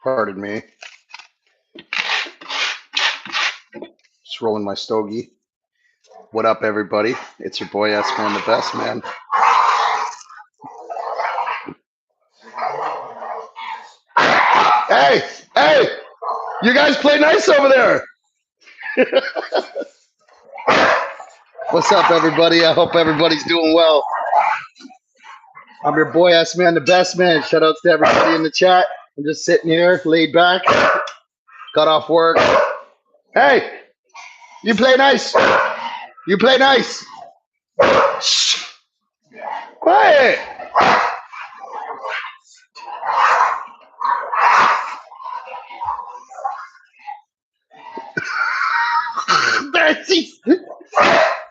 Pardon me. Just rolling my stogie. What up, everybody? It's your boy S Man, the best man. Hey, hey, you guys play nice over there. What's up, everybody? I hope everybody's doing well. I'm your boy S Man, the best man. Shout outs to everybody in the chat. I'm just sitting here, laid back, got off work. Hey, you play nice. You play nice. Shh. Quiet.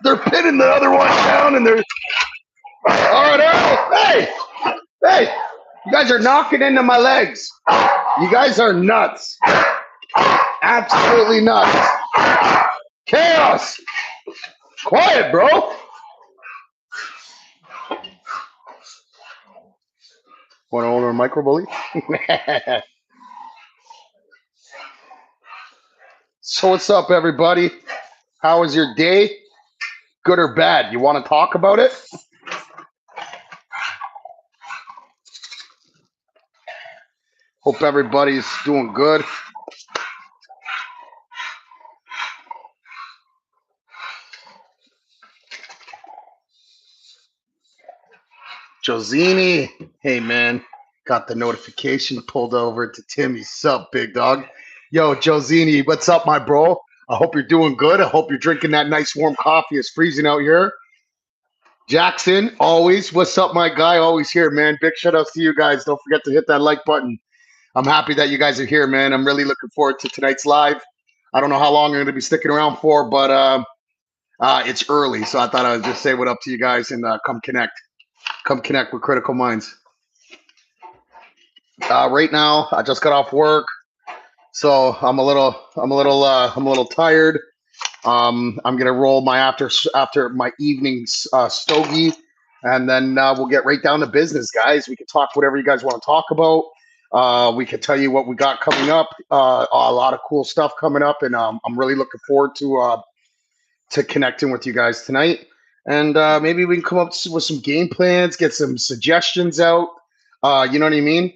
They're pinning the other one down, and they're all right. Hey, you guys are knocking into my legs. You guys are nuts. Absolutely nuts. Chaos. Quiet, bro. Want to order a micro bully? So what's up, everybody? How was your day? Good or bad? You want to talk about it? Hope everybody's doing good. Josini, hey man, got the notification, pulled over to Timmy. Sup, big dog? Yo, Josini, what's up, my bro? I hope you're doing good. I hope you're drinking that nice warm coffee. It's freezing out here. Jackson, always. What's up, my guy? Always here, man. Big shout outs to you guys. Don't forget to hit that like button. I'm happy that you guys are here, man. I'm really looking forward to tonight's live. I don't know how long I'm going to be sticking around for, but it's early, so I thought I would just say what up to you guys and come connect. Come connect with Critical Minds. Right now, I just got off work, so I'm a little tired. I'm gonna roll my after my evening stogie, and then we'll get right down to business, guys. We can talk whatever you guys want to talk about. We can tell you what we got coming up. A lot of cool stuff coming up, and I'm really looking forward to connecting with you guys tonight. And maybe we can come up with some game plans, get some suggestions out. You know what I mean?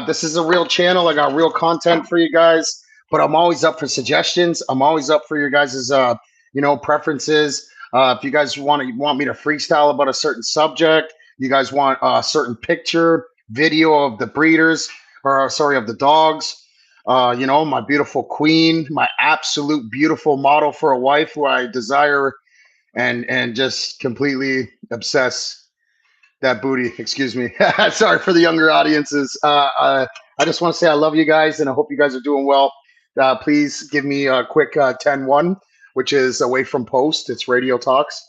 This is a real channel. I got real content for you guys, but I'm always up for suggestions. I'm always up for your guys' preferences. If you guys want me to freestyle about a certain subject, you guys want a certain picture, video of the breeders, or sorry, of the dogs. My beautiful queen, my absolute beautiful model for a wife who I desire and just completely obsess that booty. Excuse me. Sorry for the younger audiences. I just want to say I love you guys and I hope you guys are doing well. Please give me a quick 10-1, which is away from post. It's radio talks.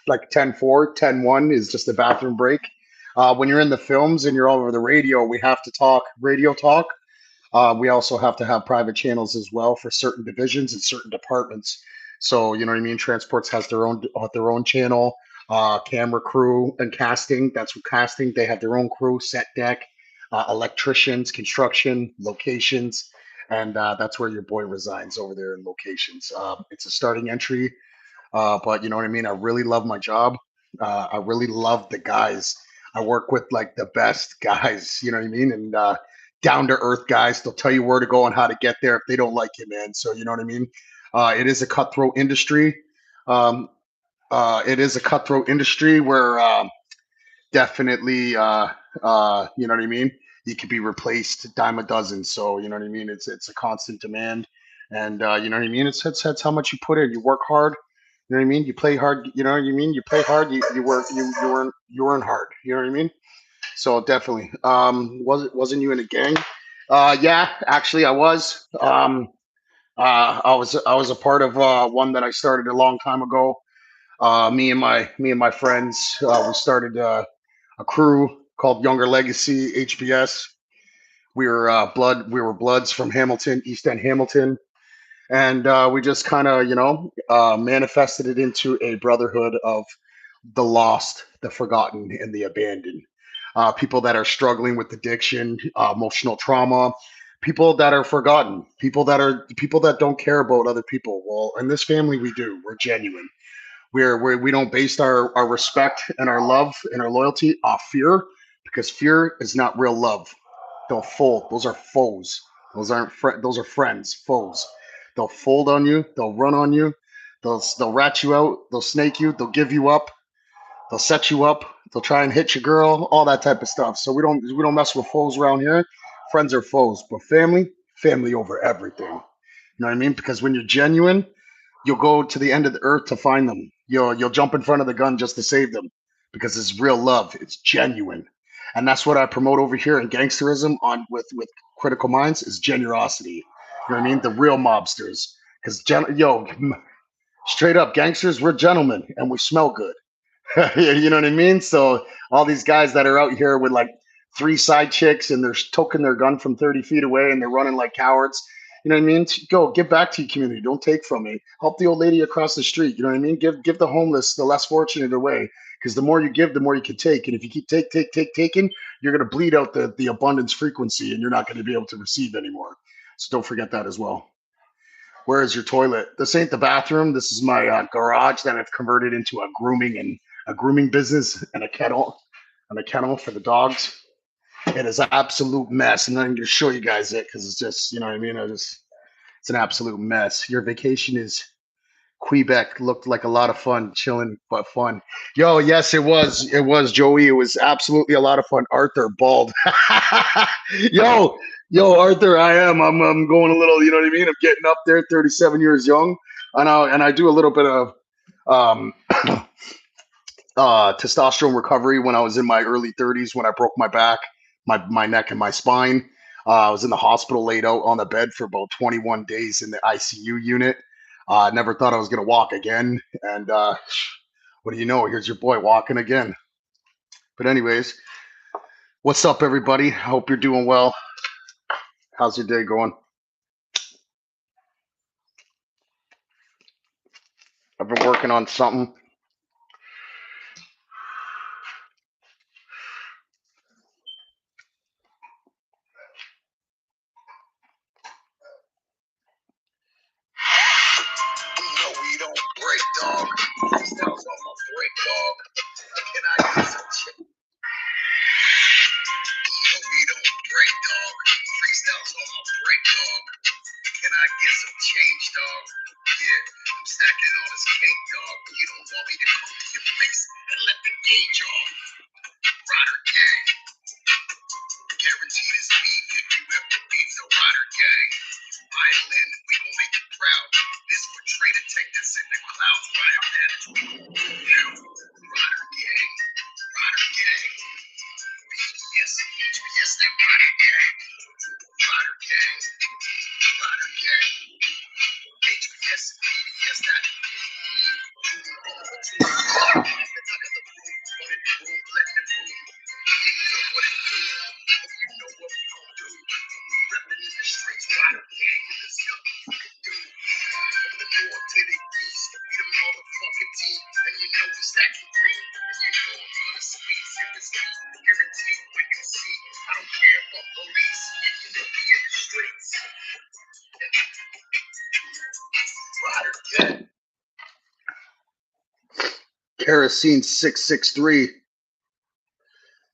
Like 10-4, 10-1 is just a bathroom break. When you're in the films and you're all over the radio, we have to talk radio talk. We also have to have private channels as well for certain divisions and certain departments. So you know what I mean. Transports has their own channel. Camera crew and casting. That's what casting. They have their own crew, set deck, electricians, construction, locations, and that's where your boy resides over there in locations. It's a starting entry, but you know what I mean. I really love my job. I really love the guys. I work with like the best guys. You know what I mean, and down to earth guys. They'll tell you where to go and how to get there if they don't like you, man. So you know what I mean. It is a cutthroat industry. It is a cutthroat industry where definitely, you know what I mean. You could be replaced dime a dozen. So you know what I mean. It's a constant demand, and you know what I mean. It's how much you put in. You work hard. You know what I mean. You play hard. You know what I mean. You play hard. You work. You earn hard. You know what I mean. So definitely. Wasn't you in a gang? Yeah, actually, I was. I was a part of one that I started a long time ago. Me and my friends, we started a crew called Younger Legacy HBS. We were Bloods from Hamilton, East End Hamilton, and we just kind of manifested it into a brotherhood of the lost, the forgotten, and the abandoned. People that are struggling with addiction, emotional trauma, People that are forgotten, people that don't care about other people. Well, in this family, we do. We're genuine. We don't base our respect and our love and our loyalty off fear, because fear is not real love. They'll fold. Those are foes. Those are friends. Foes. They'll fold on you. They'll run on you. They'll rat you out. They'll snake you. They'll give you up. They'll set you up. They'll try and hit your girl. All that type of stuff. So we don't mess with foes around here. Friends are foes, but family, family over everything. You know what I mean? Because when you're genuine, you'll go to the end of the earth to find them. You'll jump in front of the gun just to save them, because it's real love. It's genuine, and that's what I promote over here in gangsterism on with Critical Minds is generosity. You know what I mean? The real mobsters, because straight up gangsters, we're gentlemen and we smell good. You know what I mean? So all these guys that are out here with like three side chicks and they're toking their gun from 30 feet away and they're running like cowards. You know what I mean? Go give back to your community. Don't take from me. Help the old lady across the street. You know what I mean? Give the homeless, the less fortunate away. Because the more you give, the more you can take. And if you keep taking, you're gonna bleed out the abundance frequency and you're not gonna be able to receive anymore. So don't forget that as well. Where is your toilet? This ain't the bathroom. This is my garage that I've converted into a grooming business and a kennel for the dogs. It is an absolute mess, and I'm going to show you guys it because it's just, you know what I mean. It's an absolute mess. Your vacation is Quebec. Looked like a lot of fun, chilling but fun. Yo, yes, it was. It was Joey. It was absolutely a lot of fun. Arthur bald. yo, Arthur. I'm going a little. You know what I mean. I'm getting up there. 37 years young, and I do a little bit of um, testosterone recovery when I was in my early 30s when I broke my back, my neck, and my spine. I was in the hospital, laid out on the bed for about 21 days in the ICU unit. Never thought I was going to walk again. And what do you know? Here's your boy walking again. But, anyways, what's up, everybody? I hope you're doing well. How's your day going? I've been working on something. No, we don't break, dog. Freestyle's almost break, dog. Can I get some shit? No, we don't break, dog. Freestyle's almost break, dog. Can I get some change, dog? Yeah, I'm stacking all this cake, dog. You don't want me to come to your place and let the gauge off. Rider gang. Guaranteed is beef if you ever beef the Rider gang. Island, we gon' make you proud. This portray to take this in the clouds. But I'm now. Rider gang. Rider gang. BDS, HBS, that Rider gang. Rider gang. Rider gang. HBS, BDS, that. Kerosene 663.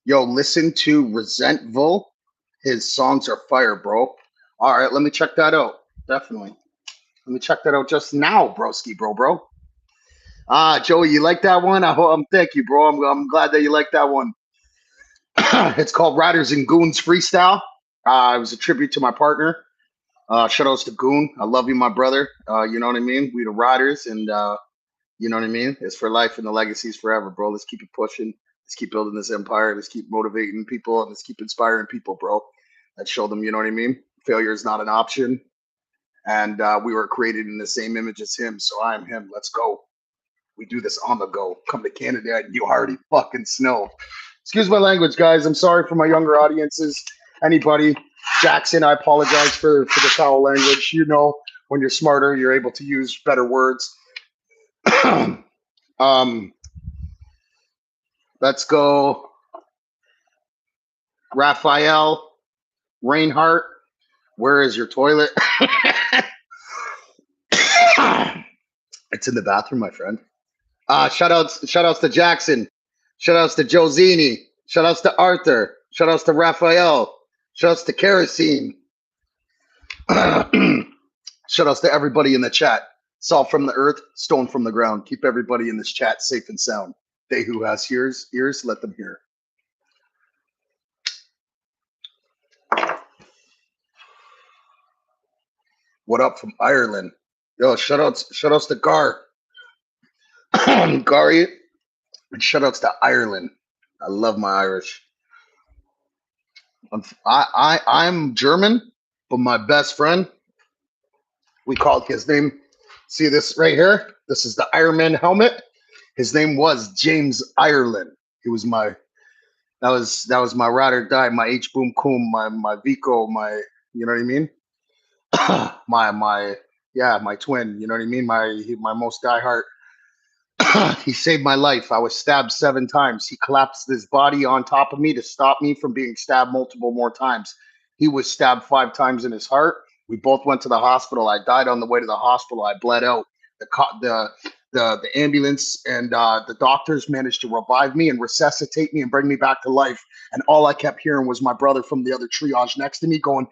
Yo, listen to Resentful. His songs are fire, bro. All right, let me check that out. Definitely. Let me check that out just now, broski, bro. Joey, you like that one? Thank you, bro. I'm glad that you like that one. It's called Riders and Goons Freestyle. It was a tribute to my partner. Shout outs to Goon. I love you, my brother. You know what I mean? We the riders, and you know what I mean? It's for life and the legacy's forever, bro. Let's keep it pushing. Let's keep building this empire. Let's keep motivating people and let's keep inspiring people, bro. Let's show them, you know what I mean? Failure is not an option. And we were created in the same image as him. So I am him. Let's go. We do this on the go. Come to Canada and you already fucking snow. Excuse my language, guys. I'm sorry for my younger audiences. Anybody. Jackson, I apologize for the foul language. You know, when you're smarter, you're able to use better words. Let's go. Raphael, Reinhardt, Where is your toilet? It's in the bathroom, my friend. Shout outs to Jackson. Shout outs to Josini. Shout outs to Arthur. Shout outs to Raphael. Shout outs to Kerosene. Shout outs to everybody in the chat. Salt from the earth, stone from the ground. Keep everybody in this chat safe and sound. They who has ears, let them hear. What up from Ireland? Yo, shout outs to Gary, and shout outs to Ireland. I love my Irish. I'm German, but my best friend, we called his name. See this right here? This is the Iron Man helmet. His name was James Ireland. He was my that was my ride or die, my H boom coom, my Vico, my you know what I mean? my yeah, my twin, you know what I mean? My most diehard. He saved my life. I was stabbed 7 times. He collapsed his body on top of me to stop me from being stabbed multiple more times. He was stabbed 5 times in his heart. We both went to the hospital. I died on the way to the hospital. I bled out. The ambulance and the doctors managed to revive me and resuscitate me and bring me back to life. And all I kept hearing was my brother from the other triage next to me going,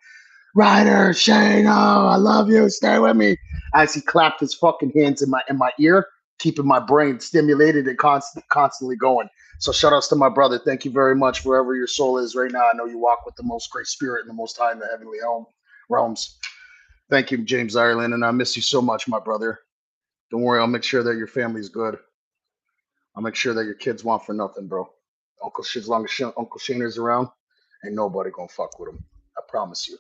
Ryder, Shane, oh, I love you. Stay with me. As he clapped his fucking hands in my ear, keeping my brain stimulated and constantly going. So shout outs to my brother. Thank you very much wherever your soul is right now. I know you walk with the most great spirit and the most high in the heavenly realms. Thank you, James Ireland, and I miss you so much, my brother. Don't worry, I'll make sure that your family's good. I'll make sure that your kids want for nothing, bro. As long as Uncle Shane is around, ain't nobody gonna fuck with him. I promise you.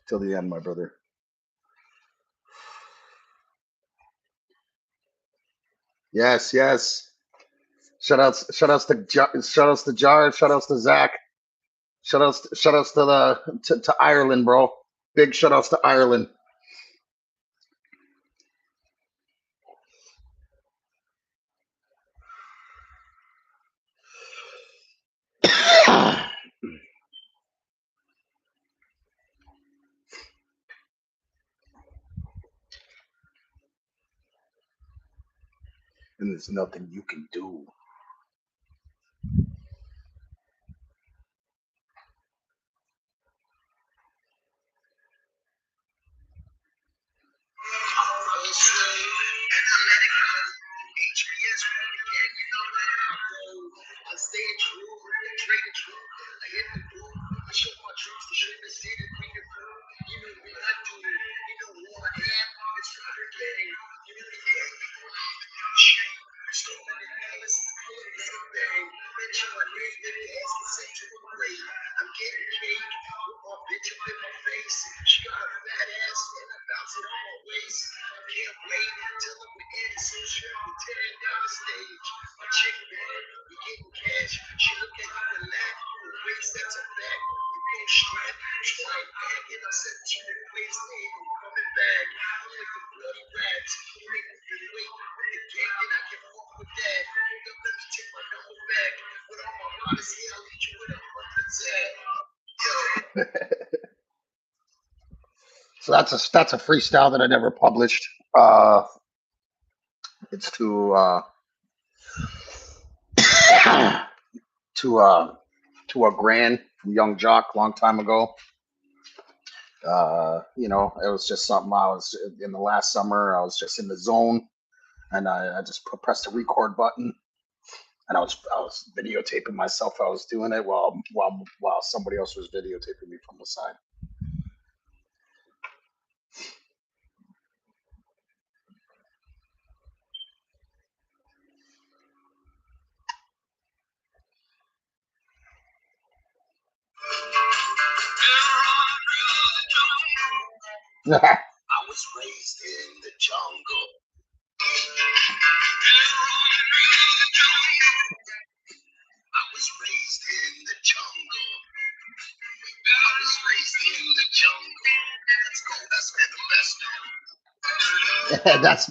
Till the end, my brother. Yes, yes. Shout outs to Jar, shout outs to Zach, shout outs to to Ireland, bro. Big shout outs to Ireland. And there's nothing you can do. So that's a freestyle that I never published. It's to to a grand from Young Jock long time ago. It was just something I was in the last summer. I was just in the zone, and I just pressed the record button, and I was videotaping myself. I was doing it while somebody else was videotaping me from the side.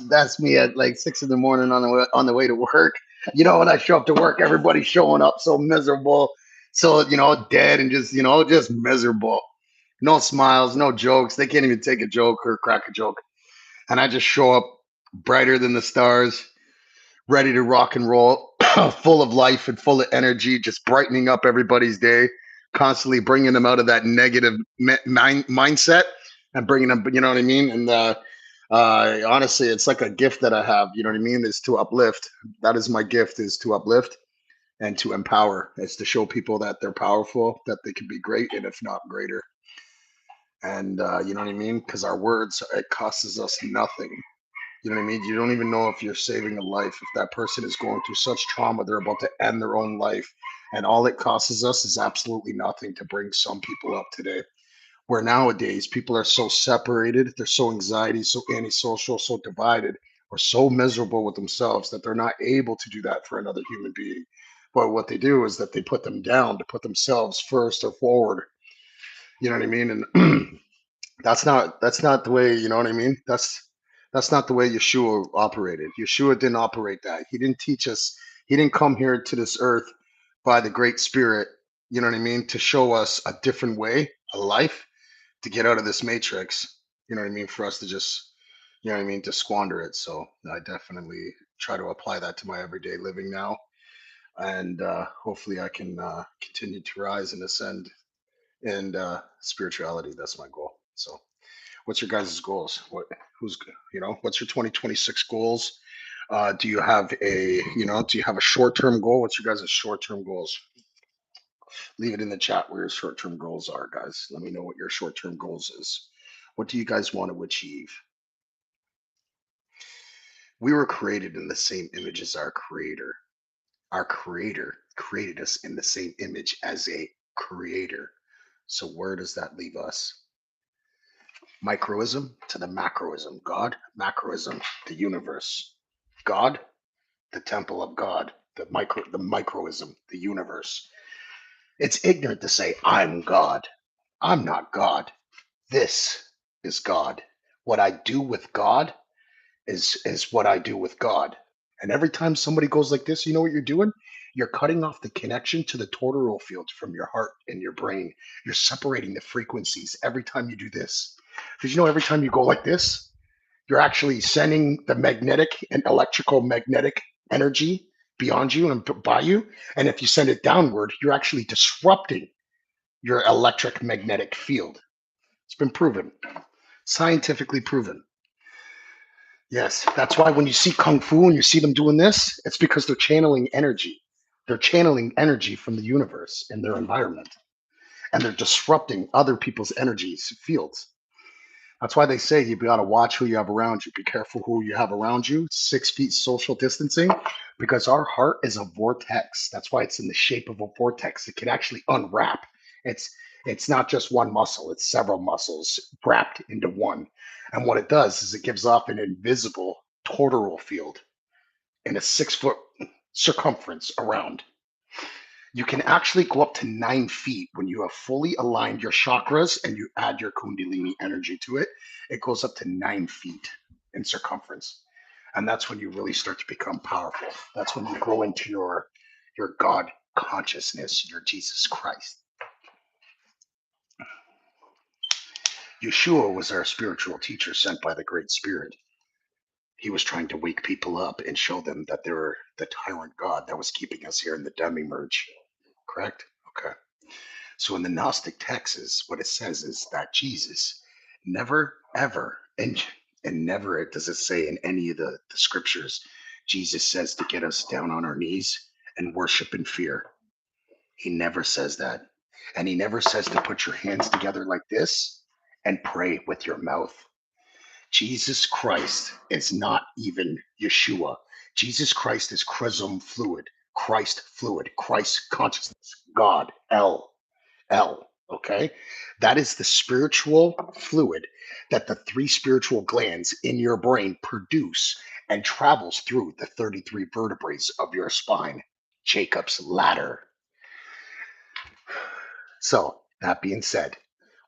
That's me at like 6 in the morning on the way to work. When I show up to work, everybody's showing up so miserable, so dead and just miserable. No smiles, no jokes. They can't even take a joke or crack a joke. And I just show up brighter than the stars, ready to rock and roll, full of life and full of energy, just brightening up everybody's day, constantly bringing them out of that negative mindset and bringing them, you know what I mean? And honestly, it's like a gift that I have, you know what I mean? Is to uplift. That is my gift, is to uplift and to empower. It's to show people that they're powerful, that they can be great, and if not greater. And you know what I mean? Because our words, it costs us nothing. You know what I mean? You don't even know if you're saving a life. If that person is going through such trauma, they're about to end their own life. And all it costs us is absolutely nothing to bring some people up today. Where nowadays people are so separated, they're so anxiety, so antisocial, so divided, or so miserable with themselves that they're not able to do that for another human being. But what they do is that they put them down to put themselves first or forward. You know what I mean? And that's not the way, you know what I mean? That's not the way Yeshua operated. Yeshua didn't operate that. He didn't teach us, he didn't come here to this earth by the great spirit, you know what I mean, to show us a different way, a life to get out of this matrix, you know what I mean, for us to just, you know what I mean, to squander it. So I definitely try to apply that to my everyday living now. And hopefully I can continue to rise and ascend in spirituality. That's my goal. So what's your guys' goals? Who's, what's your 2026 goals? Do you have do you have a short-term goal? What's your guys' short-term goals? Leave it in the chat where your short-term goals are, guys. Let me know what your short-term goals is. What do you guys want to achieve? We were created in the same image as our creator. Our creator created us in the same image as a creator. So where does that leave us? Microism to the macroism. God, macroism, the universe. God, the temple of God, the microism, the universe. It's ignorant to say, I'm God. I'm not God. This is God. What I do with God is what I do with God. And every time somebody goes like this, you know what you're doing? You're cutting off the connection to the toroidal field from your heart and your brain. You're separating the frequencies every time you do this. Because you know, every time you go like this, you're actually sending the magnetic and electrical magnetic energy beyond you and by you. And if you send it downward, you're actually disrupting your electric magnetic field. It's been proven, scientifically proven. Yes, that's why when you see Kung Fu and you see them doing this, it's because they're channeling energy. They're channeling energy from the universe and their environment, and they're disrupting other people's energies, fields. That's why they say you got to watch who you have around you. Be careful who you have around you. 6 feet social distancing, because our heart is a vortex. That's why it's in the shape of a vortex. It can actually unwrap. It's it's not just one muscle. It's several muscles wrapped into one. And what it does is it gives off an invisible toroidal field in a 6 foot circumference around. You can actually go up to 9 feet when you have fully aligned your chakras and you add your Kundalini energy to it. It goes up to 9 feet in circumference. And that's when you really start to become powerful. That's when you grow into your God consciousness, your Jesus Christ. Yeshua was our spiritual teacher sent by the Great Spirit. He was trying to wake people up and show them that they're the tyrant God that was keeping us here in the demi-merge. Correct? Okay. So in the Gnostic texts, what it says is that Jesus never, ever, and never does it say in any of the scriptures, Jesus says to get us down on our knees and worship in fear. He never says that. And he never says to put your hands together like this and pray with your mouth. Jesus Christ is not even Yeshua. Jesus Christ is chrism fluid, Christ consciousness, God, L. Okay. That is the spiritual fluid that the three spiritual glands in your brain produce and travels through the 33 vertebrae of your spine, Jacob's ladder. So, that being said,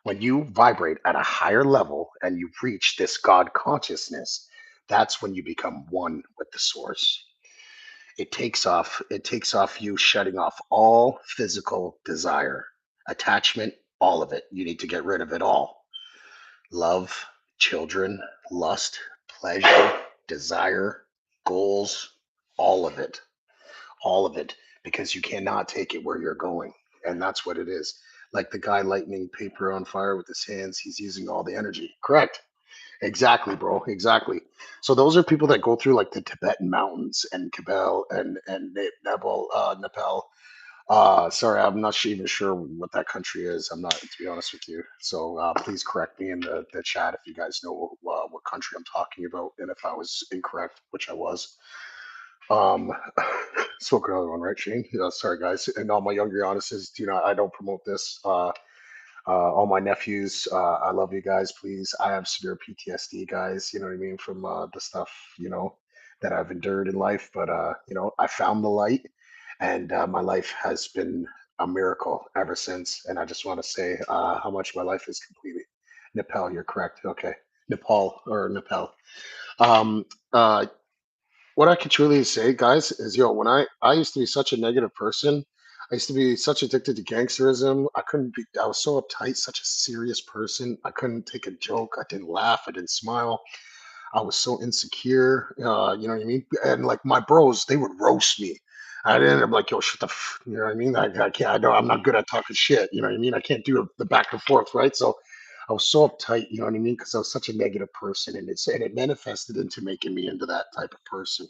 when you vibrate at a higher level and you reach this God consciousness, that's when you become one with the source. It takes off you shutting off all physical desire, attachment, All of it. You need to get rid of it all. Love, children, lust, pleasure, desire, goals, all of it. All of it. Because you cannot take it where you're going. And that's what it is. Like the guy lighting paper on fire with his hands, he's using all the energy. Correct. Exactly, bro. Exactly. So those are people that go through like the Tibetan mountains and Cabell and Nepal. Sorry, I'm not even sure what that country is. I'm not, to be honest with you. So please correct me in the chat if you guys know what country I'm talking about, and if I was incorrect, which I was. Um, Spoke another one, right, Shane? Yeah, sorry, guys. And all my younger audiences, do not. I don't promote this. All my nephews, I love you guys. Please, I have severe PTSD, guys. You know what I mean from the stuff that I've endured in life. But I found the light, and my life has been a miracle ever since. And I just want to say how much my life is completely. Nepal, you're correct. Okay, Nepal or Nepal. Um, uh, what I can truly say, guys, is when I used to be such a negative person. I used to be such addicted to gangsterism. I was so uptight, such a serious person. I couldn't take a joke. I didn't laugh. I didn't smile. I was so insecure. You know what I mean? And like my bros, they would roast me. I didn't. I'm like, yo, shut the. You know what I mean? I can't. I don't. I'm not good at talking shit. You know what I mean? I can't do the back and forth, right? So I was so uptight. You know what I mean? Because I was such a negative person, and it manifested into making me into that type of person.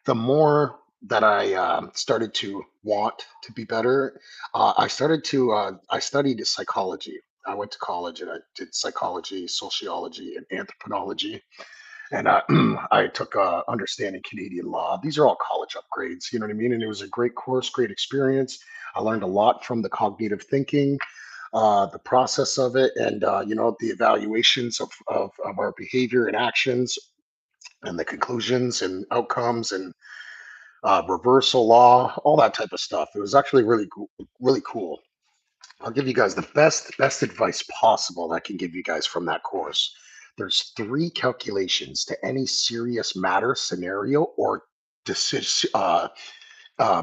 The more that I started to want to be better, I studied psychology. I went to college and I did psychology, sociology, and anthropology. And I took understanding Canadian law. These are all college upgrades, you know what I mean? And it was a great course, great experience. I learned a lot from the cognitive thinking, the process of it, and the evaluations of our behavior and actions, and the conclusions and outcomes, and reversal law, all that type of stuff. It was actually really cool, really cool. I'll give you guys the best advice possible that I can give you guys from that course. There's three calculations to any serious matter, scenario, or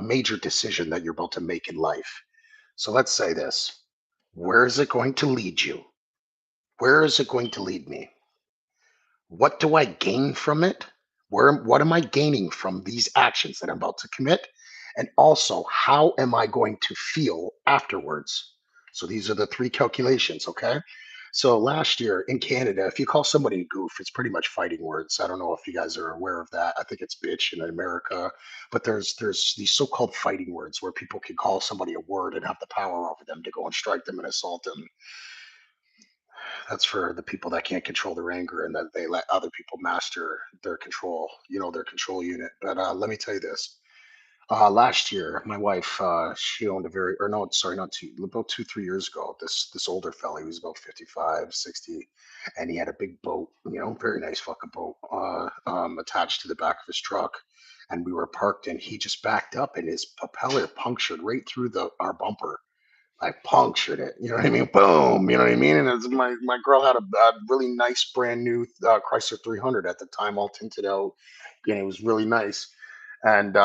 major decision that you're about to make in life. So let's say this: where is it going to lead you? Where is it going to lead me? What do I gain from it? What am I gaining from these actions that I'm about to commit? And also, how am I going to feel afterwards? So these are the three calculations, okay? So last year in Canada, if you call somebody a goof, it's pretty much fighting words. I don't know if you guys are aware of that. I think it's bitch in America, but there's these so-called fighting words where people can call somebody a word and have the power over them to go and strike them and assault them. That's for the people that can't control their anger and that they let other people master their control, their control unit. But let me tell you this. Last year, my wife, she owned a or no, sorry, not two, about 2, 3 years ago, this older fella, he was about 55, 60, and he had a big boat, very nice fucking boat, attached to the back of his truck. And we were parked and he just backed up and his propeller punctured right through our bumper. I punctured it. You know what I mean? Boom. You know what I mean? And my girl had a really nice brand new Chrysler 300 at the time, all tinted out. And it was really nice. And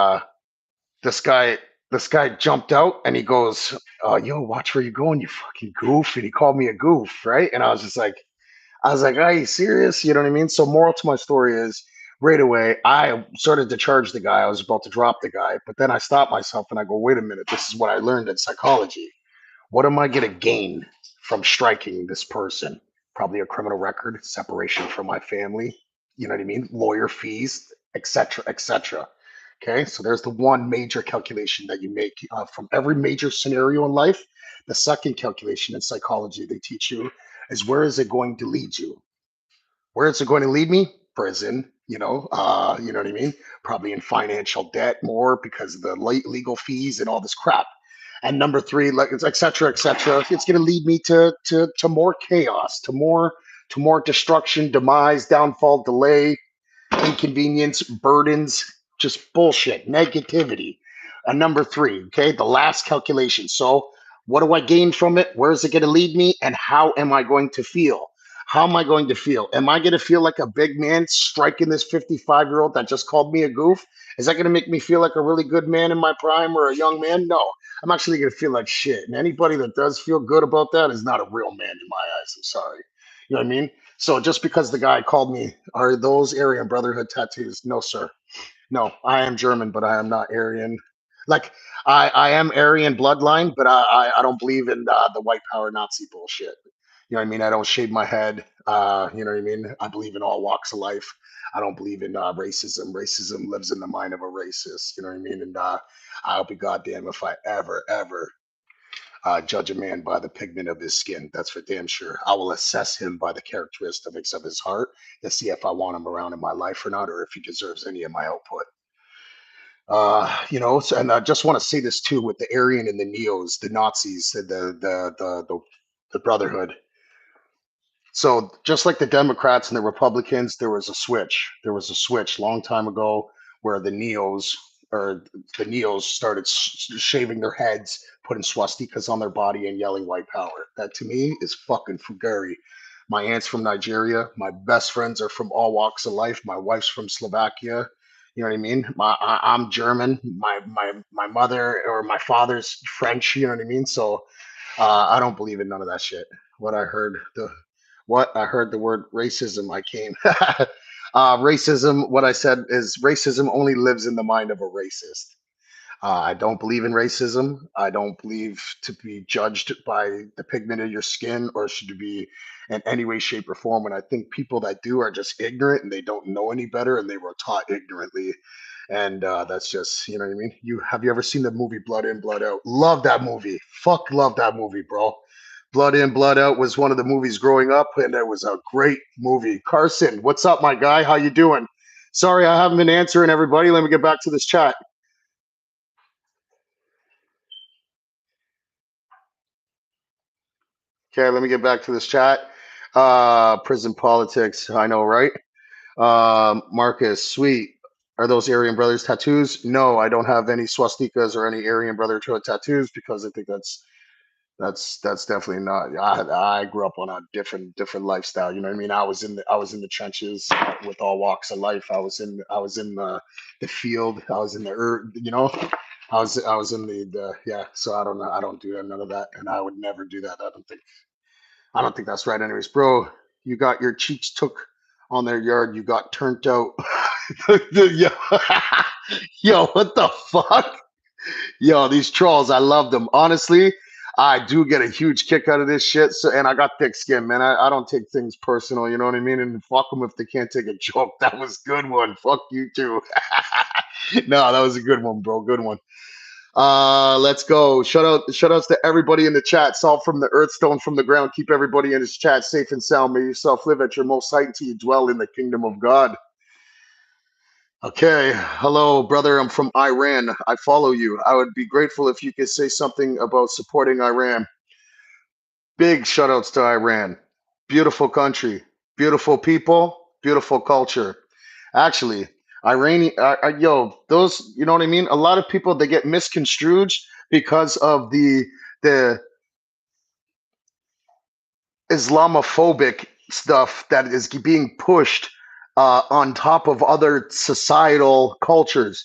this guy this guy jumped out and he goes, "Yo, watch where you're going, you fucking goof." And he called me a goof, right? And I was like, "Are you serious?" You know what I mean? So, moral to my story is, right away, I started to charge the guy. I was about to drop the guy, but then I stopped myself and I go, "Wait a minute. This is what I learned in psychology. What am I going to gain from striking this person? Probably a criminal record, separation from my family, you know what I mean? Lawyer fees, etc., etc. Okay, so there's the one major calculation that you make from every major scenario in life. The second calculation in psychology they teach you is, where is it going to lead you? Where is it going to lead me? Prison, you know what I mean? Probably in financial debt more because of the late legal fees and all this crap. And number three, like it's et cetera, et cetera. It's going to lead me to more chaos, to more destruction, demise, downfall, delay, inconvenience, burdens, just bullshit, negativity. And number three, okay, the last calculation. So, what do I gain from it? Where is it going to lead me? And how am I going to feel? How am I going to feel? Am I going to feel like a big man striking this 55-year-old that just called me a goof? Is that going to make me feel like a really good man in my prime or a young man? No. I'm actually gonna feel like shit. And anybody that does feel good about that is not a real man in my eyes. I'm sorry. You know what I mean? So just because the guy called me, are those Aryan Brotherhood tattoos? No, sir. No, I am German, but I am not Aryan. Like I am Aryan bloodline, but I don't believe in the white power Nazi bullshit. You know what I mean? I don't shave my head. You know what I mean? I believe in all walks of life. I don't believe in racism. Racism lives in the mind of a racist. You know what I mean? And I'll be goddamn if I ever judge a man by the pigment of his skin. That's for damn sure. I will assess him by the characteristics of his heart to see if I want him around in my life or not, or if he deserves any of my output. And I just want to say this too with the Aryan and the Neos, the Nazis, the Brotherhood. So just like the Democrats and the Republicans, there was a switch. There was a switch long time ago where the Neos started shaving their heads, putting swastikas on their body, and yelling white power. That to me is fucking fugary. My aunt's from Nigeria. My best friends are from all walks of life. My wife's from Slovakia. You know what I mean? I'm German. My mother or my father's French. You know what I mean? So I don't believe in none of that shit. What I heard the what I heard the word racism. I came. Racism. What I said is racism only lives in the mind of a racist. I don't believe in racism. I don't believe to be judged by the pigment of your skin or should be in any way, shape, or form. And I think people that do are just ignorant and they don't know any better and they were taught ignorantly. And that's just, you know what I mean? You ever seen the movie Blood In, Blood Out? Love that movie. Fuck, love that movie, bro. Blood In, Blood Out was one of the movies growing up, and it was a great movie. Carson, what's up, my guy? How you doing? Sorry, I haven't been answering everybody. Let me get back to this chat. Okay, let me get back to this chat. Prison politics, I know, right? Marcus, sweet. Are those Aryan Brothers tattoos? No, I don't have any swastikas or any Aryan Brother tattoos because I think that's definitely not. I grew up on a different lifestyle. You know what I mean? I was in the trenches with all walks of life. I was in the field. I was in the earth. You know, I was in the yeah. So I don't know. I don't do none of that, and I would never do that. I don't think that's right. Anyways, bro, you got your cheeks took on their yard. You got turned out. yo, yo, what the fuck? Yo, these trolls, I love them. Honestly, I do get a huge kick out of this shit. So, and I got thick skin, man. I don't take things personal. You know what I mean? And fuck them if they can't take a joke. That was a good one. Fuck you too. No, that was a good one, bro. Good one. Let's go. Shout outs to everybody in the chat. Salt from the earth, stone from the ground. Keep everybody in this chat safe and sound. May yourself live at your most height until you dwell in the kingdom of God. Okay. Hello, brother. I'm from Iran. I follow you. I would be grateful if you could say something about supporting Iran. Big shout outs to Iran. Beautiful country, beautiful people, beautiful culture. Actually, those, you know what I mean? A lot of people, they get misconstrued because of the Islamophobic stuff that is being pushed on top of other societal cultures,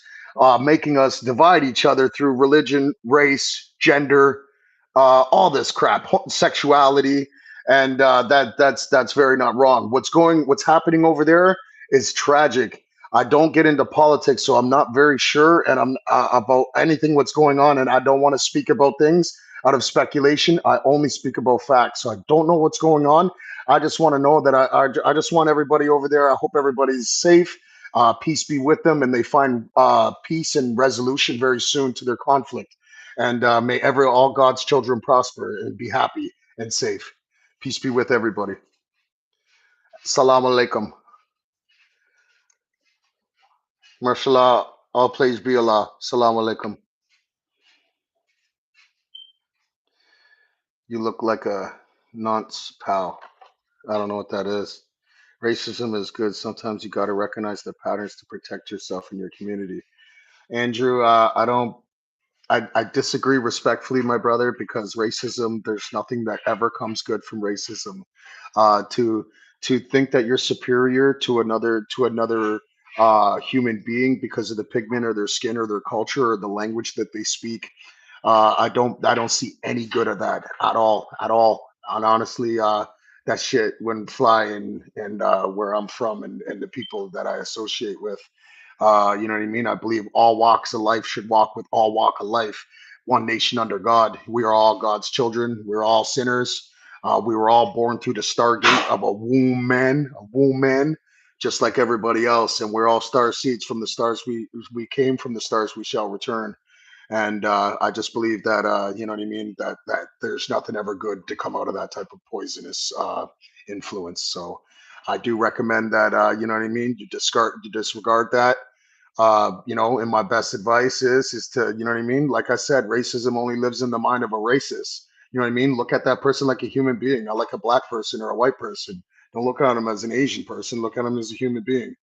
making us divide each other through religion, race, gender, all this crap, sexuality, and that's very not wrong. What's happening over there is tragic. I don't get into politics, so I'm not very sure, and I'm about anything what's going on, and I don't want to speak about things out of speculation. I only speak about facts. So I don't know what's going on. I just want to know that I just want everybody over there. I hope everybody's safe. Peace be with them, and they find peace and resolution very soon to their conflict. And may all God's children prosper and be happy and safe. Peace be with everybody. Salam alaikum. Mashallah. All praise be Allah. Salam alaikum. You look like a nonce pal. I don't know what that is. Racism is good. Sometimes you got to recognize the patterns to protect yourself and your community. Andrew, I disagree respectfully, my brother, because racism, there's nothing that ever comes good from racism. To think that you're superior to another human being because of the pigment or their skin or their culture or the language that they speak. I don't see any good of that at all. And honestly, that shit wouldn't fly in where I'm from and the people that I associate with. You know what I mean? I believe all walks of life should walk with all walk of life. One nation under God. We are all God's children. We're all sinners. We were all born through the stargate of a womb man, just like everybody else. And we're all star seeds from the stars. We came from the stars. We shall return. And I just believe that you know what I mean. That there's nothing ever good to come out of that type of poisonous influence. So I do recommend that you know what I mean. You disregard that. You know, and my best advice is to, you know what I mean? Like I said, racism only lives in the mind of a racist. You know what I mean? Look at that person like a human being, not like a black person or a white person. Don't look at him as an Asian person. Look at him as a human being.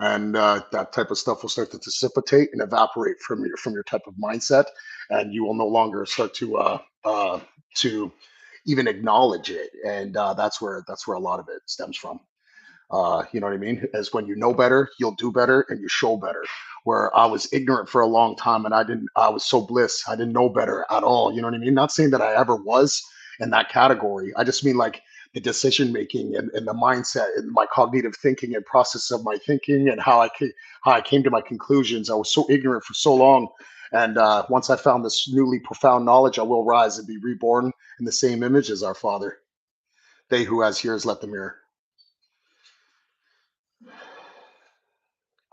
And that type of stuff will start to dissipate and evaporate from your type of mindset, and you will no longer start to even acknowledge it. And that's where a lot of it stems from. You know what I mean? As when you know better, you'll do better and you show better. Where I was ignorant for a long time and I was so bliss. I didn't know better at all. You know what I mean? Not saying that I ever was in that category. I just mean like the decision making and the mindset and my cognitive thinking and process of my thinking and how I came to my conclusions. I was so ignorant for so long. And once I found this newly profound knowledge, I will rise and be reborn in the same image as our Father. They who has ears, let them hear.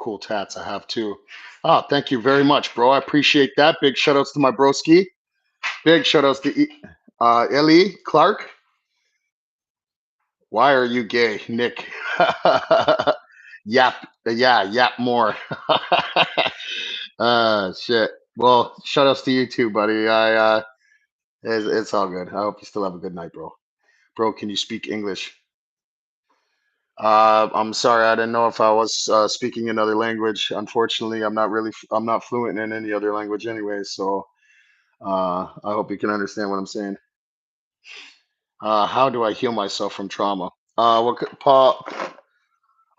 Cool tats I have too. Oh, thank you very much, bro. I appreciate that. Big shout outs to my broski. Big shout outs to Ellie Clark. Why are you gay, Nick? Yap, yeah, yap more. Shit. Well, shout outs to you too, buddy. It's all good. I hope you still have a good night, bro. Bro, can you speak English? I'm sorry, I didn't know if I was speaking another language. Unfortunately, I'm not fluent in any other language anyway. So I hope you can understand what I'm saying. How do I heal myself from trauma? Paul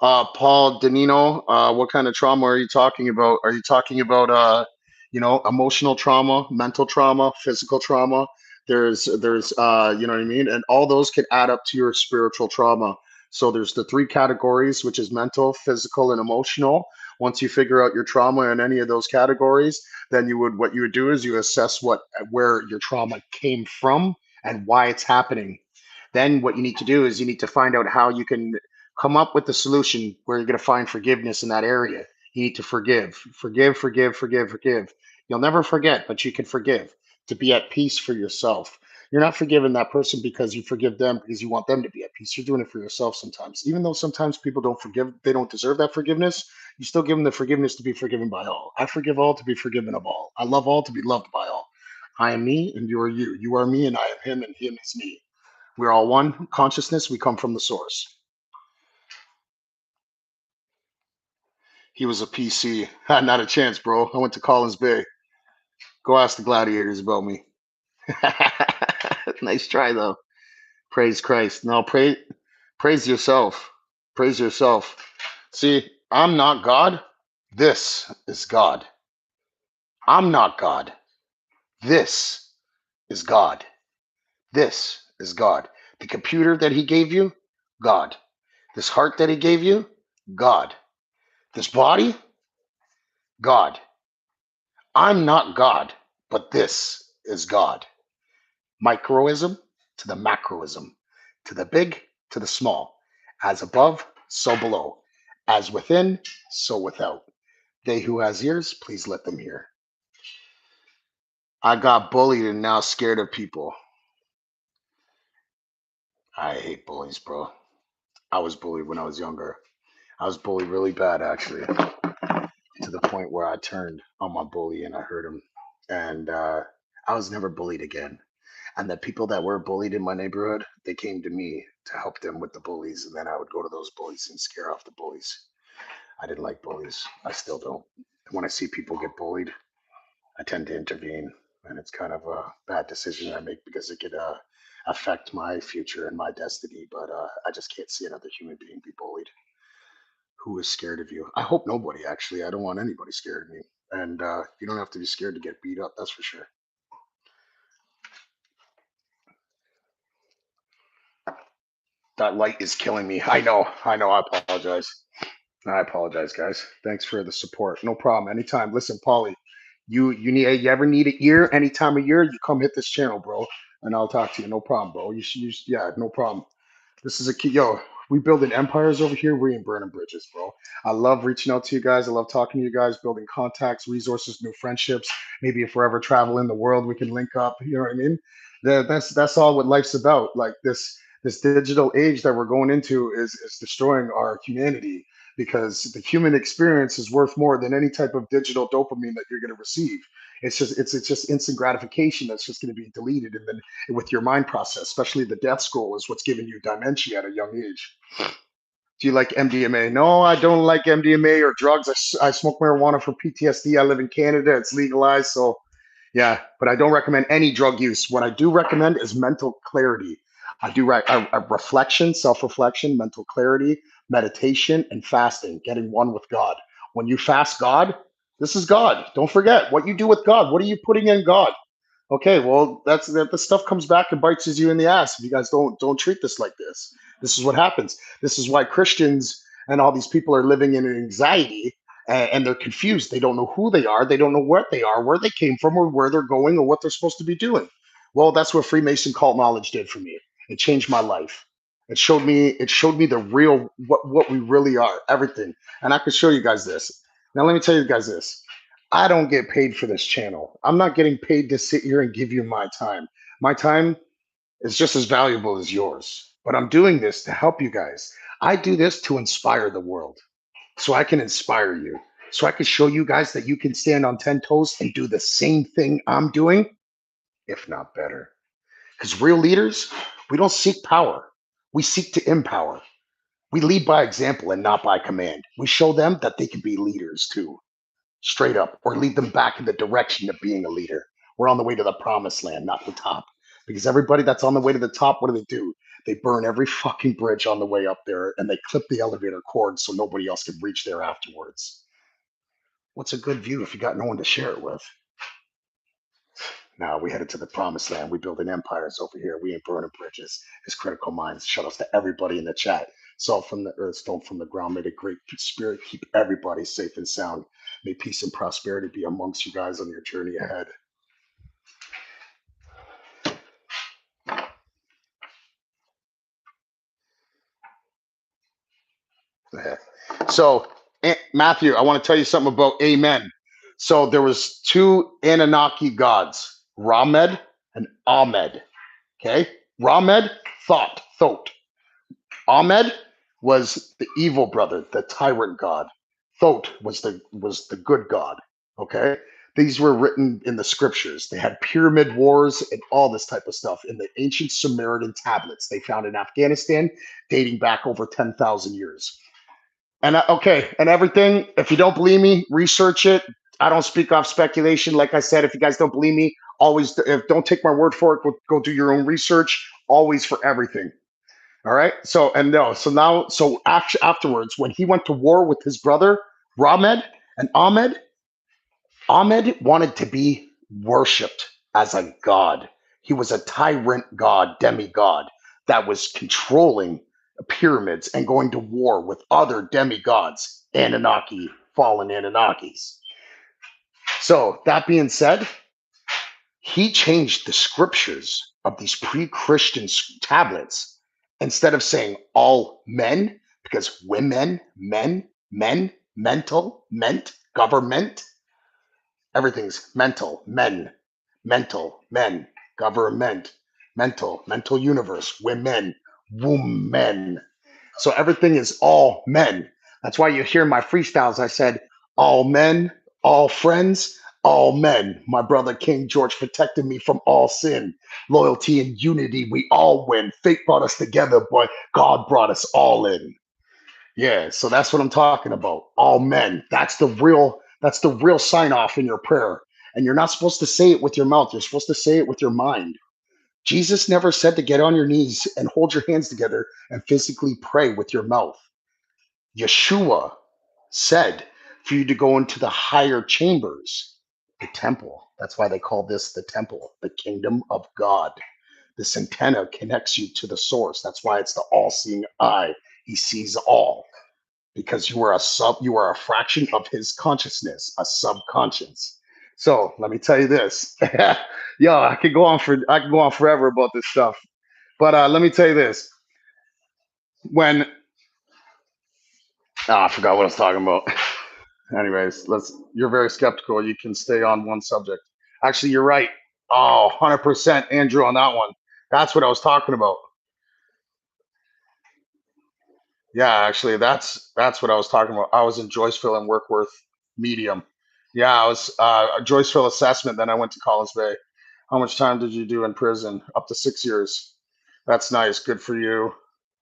Danino, what kind of trauma are you talking about? Are you talking about, you know, emotional trauma, mental trauma, physical trauma? You know what I mean? And all those can add up to your spiritual trauma. So there's the three categories, which is mental, physical, and emotional. Once you figure out your trauma in any of those categories, then what you would do is you assess where your trauma came from and why it's happening. Then what you need to do is you need to find out how you can come up with the solution where you're going to find forgiveness in that area. You need to forgive. You'll never forget, but you can forgive to be at peace for yourself. You're not forgiving that person because you forgive them because you want them to be at peace. You're doing it for yourself sometimes. Even though sometimes people don't forgive, they don't deserve that forgiveness, you still give them the forgiveness to be forgiven by all. I forgive all to be forgiven of all. I love all to be loved by all. I am me and you are you. You are me and I am him and him is me. We're all one consciousness. We come from the source. He was a PC. Not a chance, bro. I went to Collins Bay. Go ask the gladiators about me. Nice try, though. Praise Christ. No, praise yourself. Praise yourself. See, I'm not God. This is God. I'm not God. This is God. This is God. The computer that He gave you, God. This heart that He gave you, God. This body, God. I'm not God, but this is God. Microism to the macroism, to the big to the small, as above, so below, as within, so without. They who has ears, please let them hear. I got bullied and now scared of people. I hate bullies, bro. I was bullied when I was younger. I was bullied really bad, actually, to the point where I turned on my bully and I hurt him. And I was never bullied again. And the people that were bullied in my neighborhood, they came to me to help them with the bullies. And then I would go to those bullies and scare off the bullies. I didn't like bullies. I still don't. When I see people get bullied, I tend to intervene. And it's kind of a bad decision I make because it could affect my future and my destiny. But I just can't see another human being be bullied. Who is scared of you? I hope nobody, actually. I don't want anybody scared of me. And you don't have to be scared to get beat up, that's for sure. That light is killing me. I know. I know. I apologize. I apologize, guys. Thanks for the support. No problem. Anytime. Listen, Paulie, you ever need an ear any time of year, you come hit this channel, bro, and I'll talk to you. No problem, bro. Yeah, no problem. This is a key. Yo, we building empires over here. We ain't burning bridges, bro. I love reaching out to you guys. I love talking to you guys, building contacts, resources, new friendships. Maybe if we're ever traveling the world, we can link up. You know what I mean? That's all what life's about. Like this digital age that we're going into is destroying our humanity because the human experience is worth more than any type of digital dopamine that you're going to receive. It's just instant gratification that's just going to be deleted, and then with your mind process, especially the death scroll, is what's giving you dementia at a young age. Do you like MDMA? No, I don't like MDMA or drugs. I smoke marijuana for PTSD. I live in Canada. It's legalized. So, yeah, but I don't recommend any drug use. What I do recommend is mental clarity. I do a reflection, self reflection, mental clarity, meditation, and fasting, getting one with God. When you fast God, this is God. Don't forget what you do with God. What are you putting in God? Okay, well, that the stuff comes back and bites you in the ass if you guys don't treat this like this. This is what happens. This is why Christians and all these people are living in anxiety and they're confused. They don't know who they are. They don't know what they are, where they came from, or where they're going, or what they're supposed to be doing. Well, that's what Freemason cult knowledge did for me. It changed my life. It showed me the real what we really are, everything. And I could show you guys this. Now let me tell you guys this. I don't get paid for this channel. I'm not getting paid to sit here and give you my time. My time is just as valuable as yours. But I'm doing this to help you guys. I do this to inspire the world so I can inspire you. So I can show you guys that you can stand on 10 toes and do the same thing I'm doing, if not better. Because real leaders, we don't seek power, we seek to empower. We lead by example and not by command. We show them that they can be leaders too, straight up, or lead them back in the direction of being a leader. We're on the way to the promised land, not the top. Because everybody that's on the way to the top, what do? They burn every fucking bridge on the way up there and they clip the elevator cord so nobody else can reach there afterwards. What's a good view if you got no one to share it with? Now we headed to the promised land. We building empires over here. We ain't burning bridges. It's critical minds. Shout outs to everybody in the chat. Salt from the earth, stone from the ground. May the great spirit keep everybody safe and sound. May peace and prosperity be amongst you guys on your journey ahead. Yeah. So, Matthew, I want to tell you something about Amen. So there was two Anunnaki gods, Ramed and Ahmed. Okay, Ramed, thought. Ahmed was the evil brother, the tyrant god. Thoth was the good god. Okay, these were written in the scriptures. They had pyramid wars and all this type of stuff in the ancient Sumerian tablets they found in Afghanistan, dating back over 10,000 years. And okay, and everything. If you don't believe me, research it. I don't speak off speculation. Like I said, if you guys don't believe me, always don't take my word for it. Go do your own research. Always for everything. All right. So and no. So now. So afterwards, when he went to war with his brother Ramed and Ahmed wanted to be worshipped as a god. He was a tyrant god, demigod that was controlling pyramids and going to war with other demigods, Anunnaki, fallen Anunnakis. So that being said, he changed the scriptures of these pre-Christian tablets. Instead of saying all men, because women, men, mental, meant, government, everything's mental, men, government, mental universe, women, women. So everything is all men. That's why you hear my freestyles. I said, all men, all friends, all men. My brother King George protected me from all sin. Loyalty and unity, we all win. Fate brought us together, but God brought us all in. Yeah, so that's what I'm talking about. All men. That's the real sign off in your prayer. And you're not supposed to say it with your mouth. You're supposed to say it with your mind. Jesus never said to get on your knees and hold your hands together and physically pray with your mouth. Yeshua said for you to go into the higher chambers, the temple. That's why they call this the temple, the kingdom of God. This antenna connects you to the source. That's why it's the all-seeing eye. He sees all because you are a fraction of his consciousness, a subconscious. So let me tell you this. Yo, I could go on forever about this stuff. But let me tell you this. When I forgot what I was talking about. Anyways, you're very skeptical. You can stay on one subject. Actually, you're right. Oh, 100% Andrew on that one. That's what I was talking about. Yeah, actually, that's what I was talking about. I was in Joyceville and Workworth Medium. Yeah, I was a Joyceville assessment. Then I went to Collins Bay. How much time did you do in prison? Up to 6 years. That's nice. Good for you.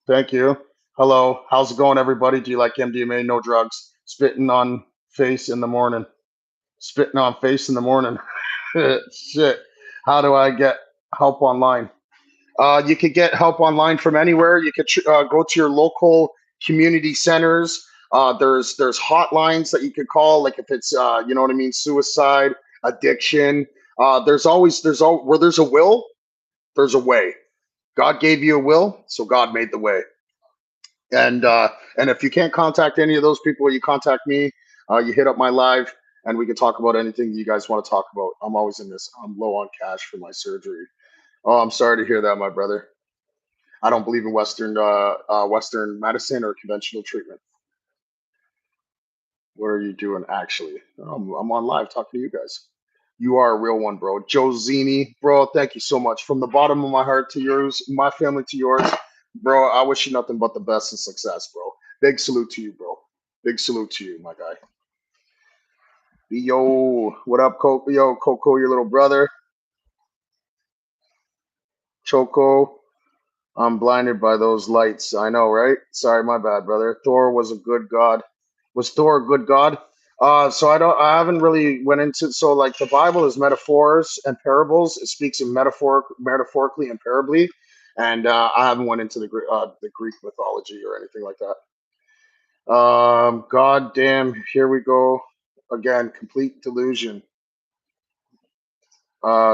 Thank you. Hello. How's it going, everybody? Do you like MDMA? No drugs. Spitting on face in the morning. Spitting on face in the morning. Shit. How do I get help online? You could get help online from anywhere. You could go to your local community centers. There's hotlines that you could call, like if it's you know what I mean, suicide, addiction. Where there's a will, there's a way. God gave you a will, so God made the way. And if you can't contact any of those people, you contact me. You hit up my live, and we can talk about anything you guys want to talk about. I'm always in this. I'm low on cash for my surgery. Oh, I'm sorry to hear that, my brother. I don't believe in Western medicine or conventional treatment. What are you doing actually? I'm on live talking to you guys. You are a real one, bro. Joe Zini, bro, thank you so much. From the bottom of my heart to yours, my family to yours, bro. I wish you nothing but the best and success, bro. Big salute to you, bro. Big salute to you, my guy. Yo, what up, Coco? Yo, Coco, your little brother. Choco, I'm blinded by those lights. I know, right? Sorry, my bad, brother. Thor was a good god. Was Thor a good god? So I haven't really went into so like the Bible is metaphors and parables. It speaks in metaphorically and parably, and I haven't went into the Greek mythology or anything like that. God damn, here we go again. Complete delusion.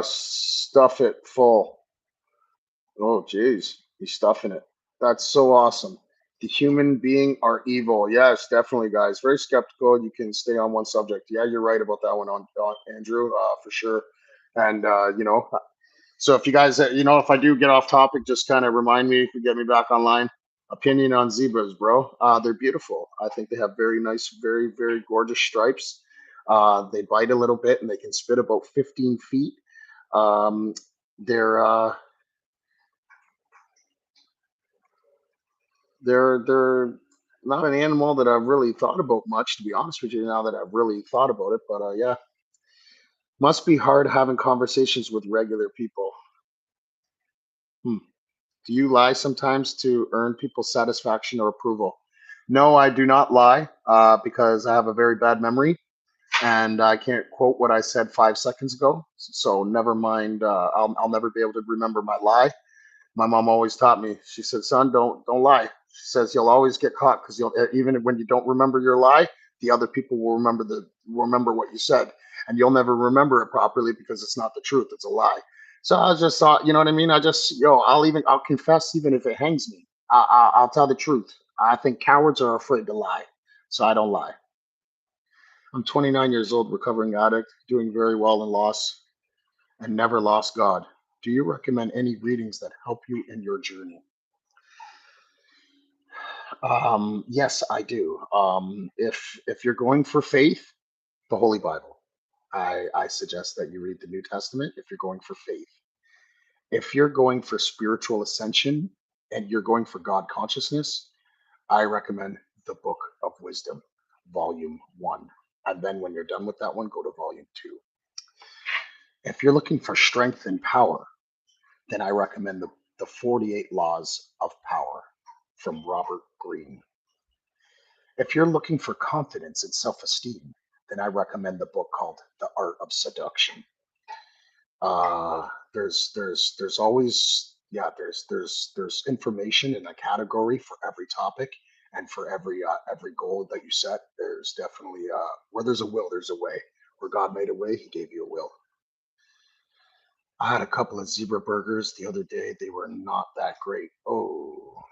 Stuff it full. Oh, geez, he's stuffing it. That's so awesome. The human being are evil. Yes, definitely, guys. Very skeptical. You can stay on one subject. Yeah, you're right about that one on Andrew, for sure. And so if you guys, if I do get off topic, just kind of remind me if you get me back online. Opinion on zebras, bro. They're beautiful. I think they have very nice, very, very gorgeous stripes. They bite a little bit and they can spit about 15 feet. Um, they're they're not an animal that I've really thought about much, to be honest with you. Now that I've really thought about it, but yeah, must be hard having conversations with regular people. Hmm. Do you lie sometimes to earn people's satisfaction or approval? No, I do not lie because I have a very bad memory and I can't quote what I said 5 seconds ago. So never mind. I'll never be able to remember my lie. My mom always taught me. She said, "Son, don't lie." She says you'll always get caught because you'll even when you don't remember your lie, the other people will remember what you said, and you'll never remember it properly because it's not the truth. It's a lie. So I just thought, you know what I mean? I just I'll confess even if it hangs me. I'll tell the truth. I think cowards are afraid to lie, so I don't lie. I'm 29 years old, recovering addict, doing very well in loss, and never lost God. Do you recommend any readings that help you in your journey? Yes, I do. If you're going for faith, the Holy Bible. I suggest that you read the New Testament if you're going for faith. If you're going for spiritual ascension and you're going for God consciousness, I recommend the Book of Wisdom, Volume 1. And then when you're done with that one, go to Volume 2. If you're looking for strength and power, then I recommend the 48 Laws of Power from Robert Greene. If you're looking for confidence and self-esteem, then I recommend the book called The Art of Seduction. There's always there's information in a category for every topic and for every goal that you set. There's definitely where there's a will, there's a way. Where God made a way, He gave you a will. I had a couple of zebra burgers the other day. They were not that great. Oh,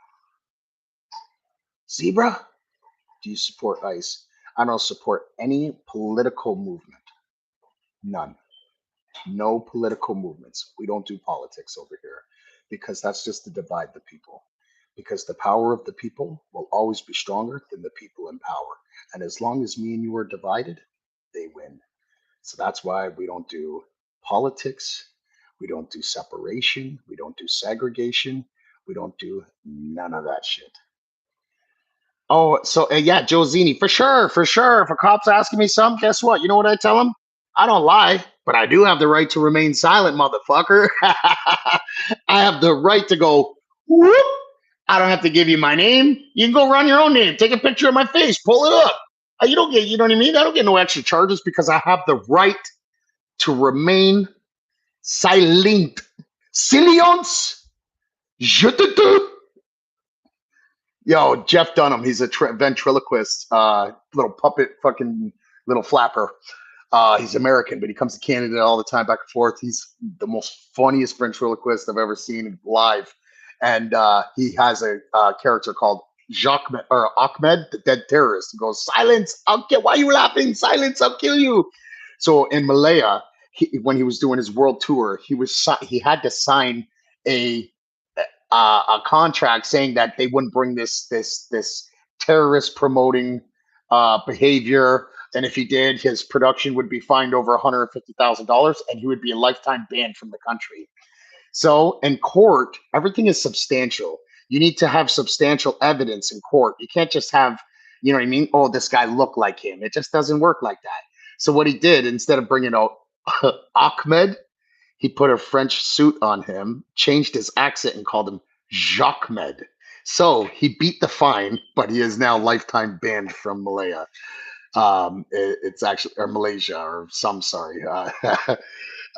zebra? Do you support ICE? I don't support any political movement. None. No political movements. We don't do politics over here because that's just to divide the people. Because the power of the people will always be stronger than the people in power. And as long as me and you are divided, they win. So that's why we don't do politics. We don't do separation. We don't do segregation. We don't do none of that shit. Oh, so yeah, Joe Zini, for sure, for sure. If a cop's asking me something, guess what? You know what I tell him? I don't lie, but I do have the right to remain silent, motherfucker. I have the right to go, whoop. I don't have to give you my name. You can go run your own name. Take a picture of my face, pull it up. You don't get, you know what I mean? I don't get no extra charges because I have the right to remain silent. Silence. Je te tue. Yo, Jeff Dunham, he's a ventriloquist, little puppet, fucking little flapper. He's American, but he comes to Canada all the time, back and forth. He's the most funniest ventriloquist I've ever seen live, and he has a character called Jacques or Ahmed, the dead terrorist. He goes, "Silence! I'll kill. Why are you laughing? Silence! I'll kill you." So in Malaya, when he was doing his world tour, he had to sign a a contract saying that they wouldn't bring this terrorist promoting behavior, and if he did, his production would be fined over $150,000, and he would be a lifetime banned from the country. So in court, everything is substantial. You need to have substantial evidence in court. You can't just have, you know what I mean? Oh, this guy looked like him. It just doesn't work like that. So what he did, instead of bringing out Ahmed, he put a French suit on him, changed his accent, and called him Jacques Med. So he beat the fine, but he is now lifetime banned from Malaya. It's actually or Malaysia or some sorry.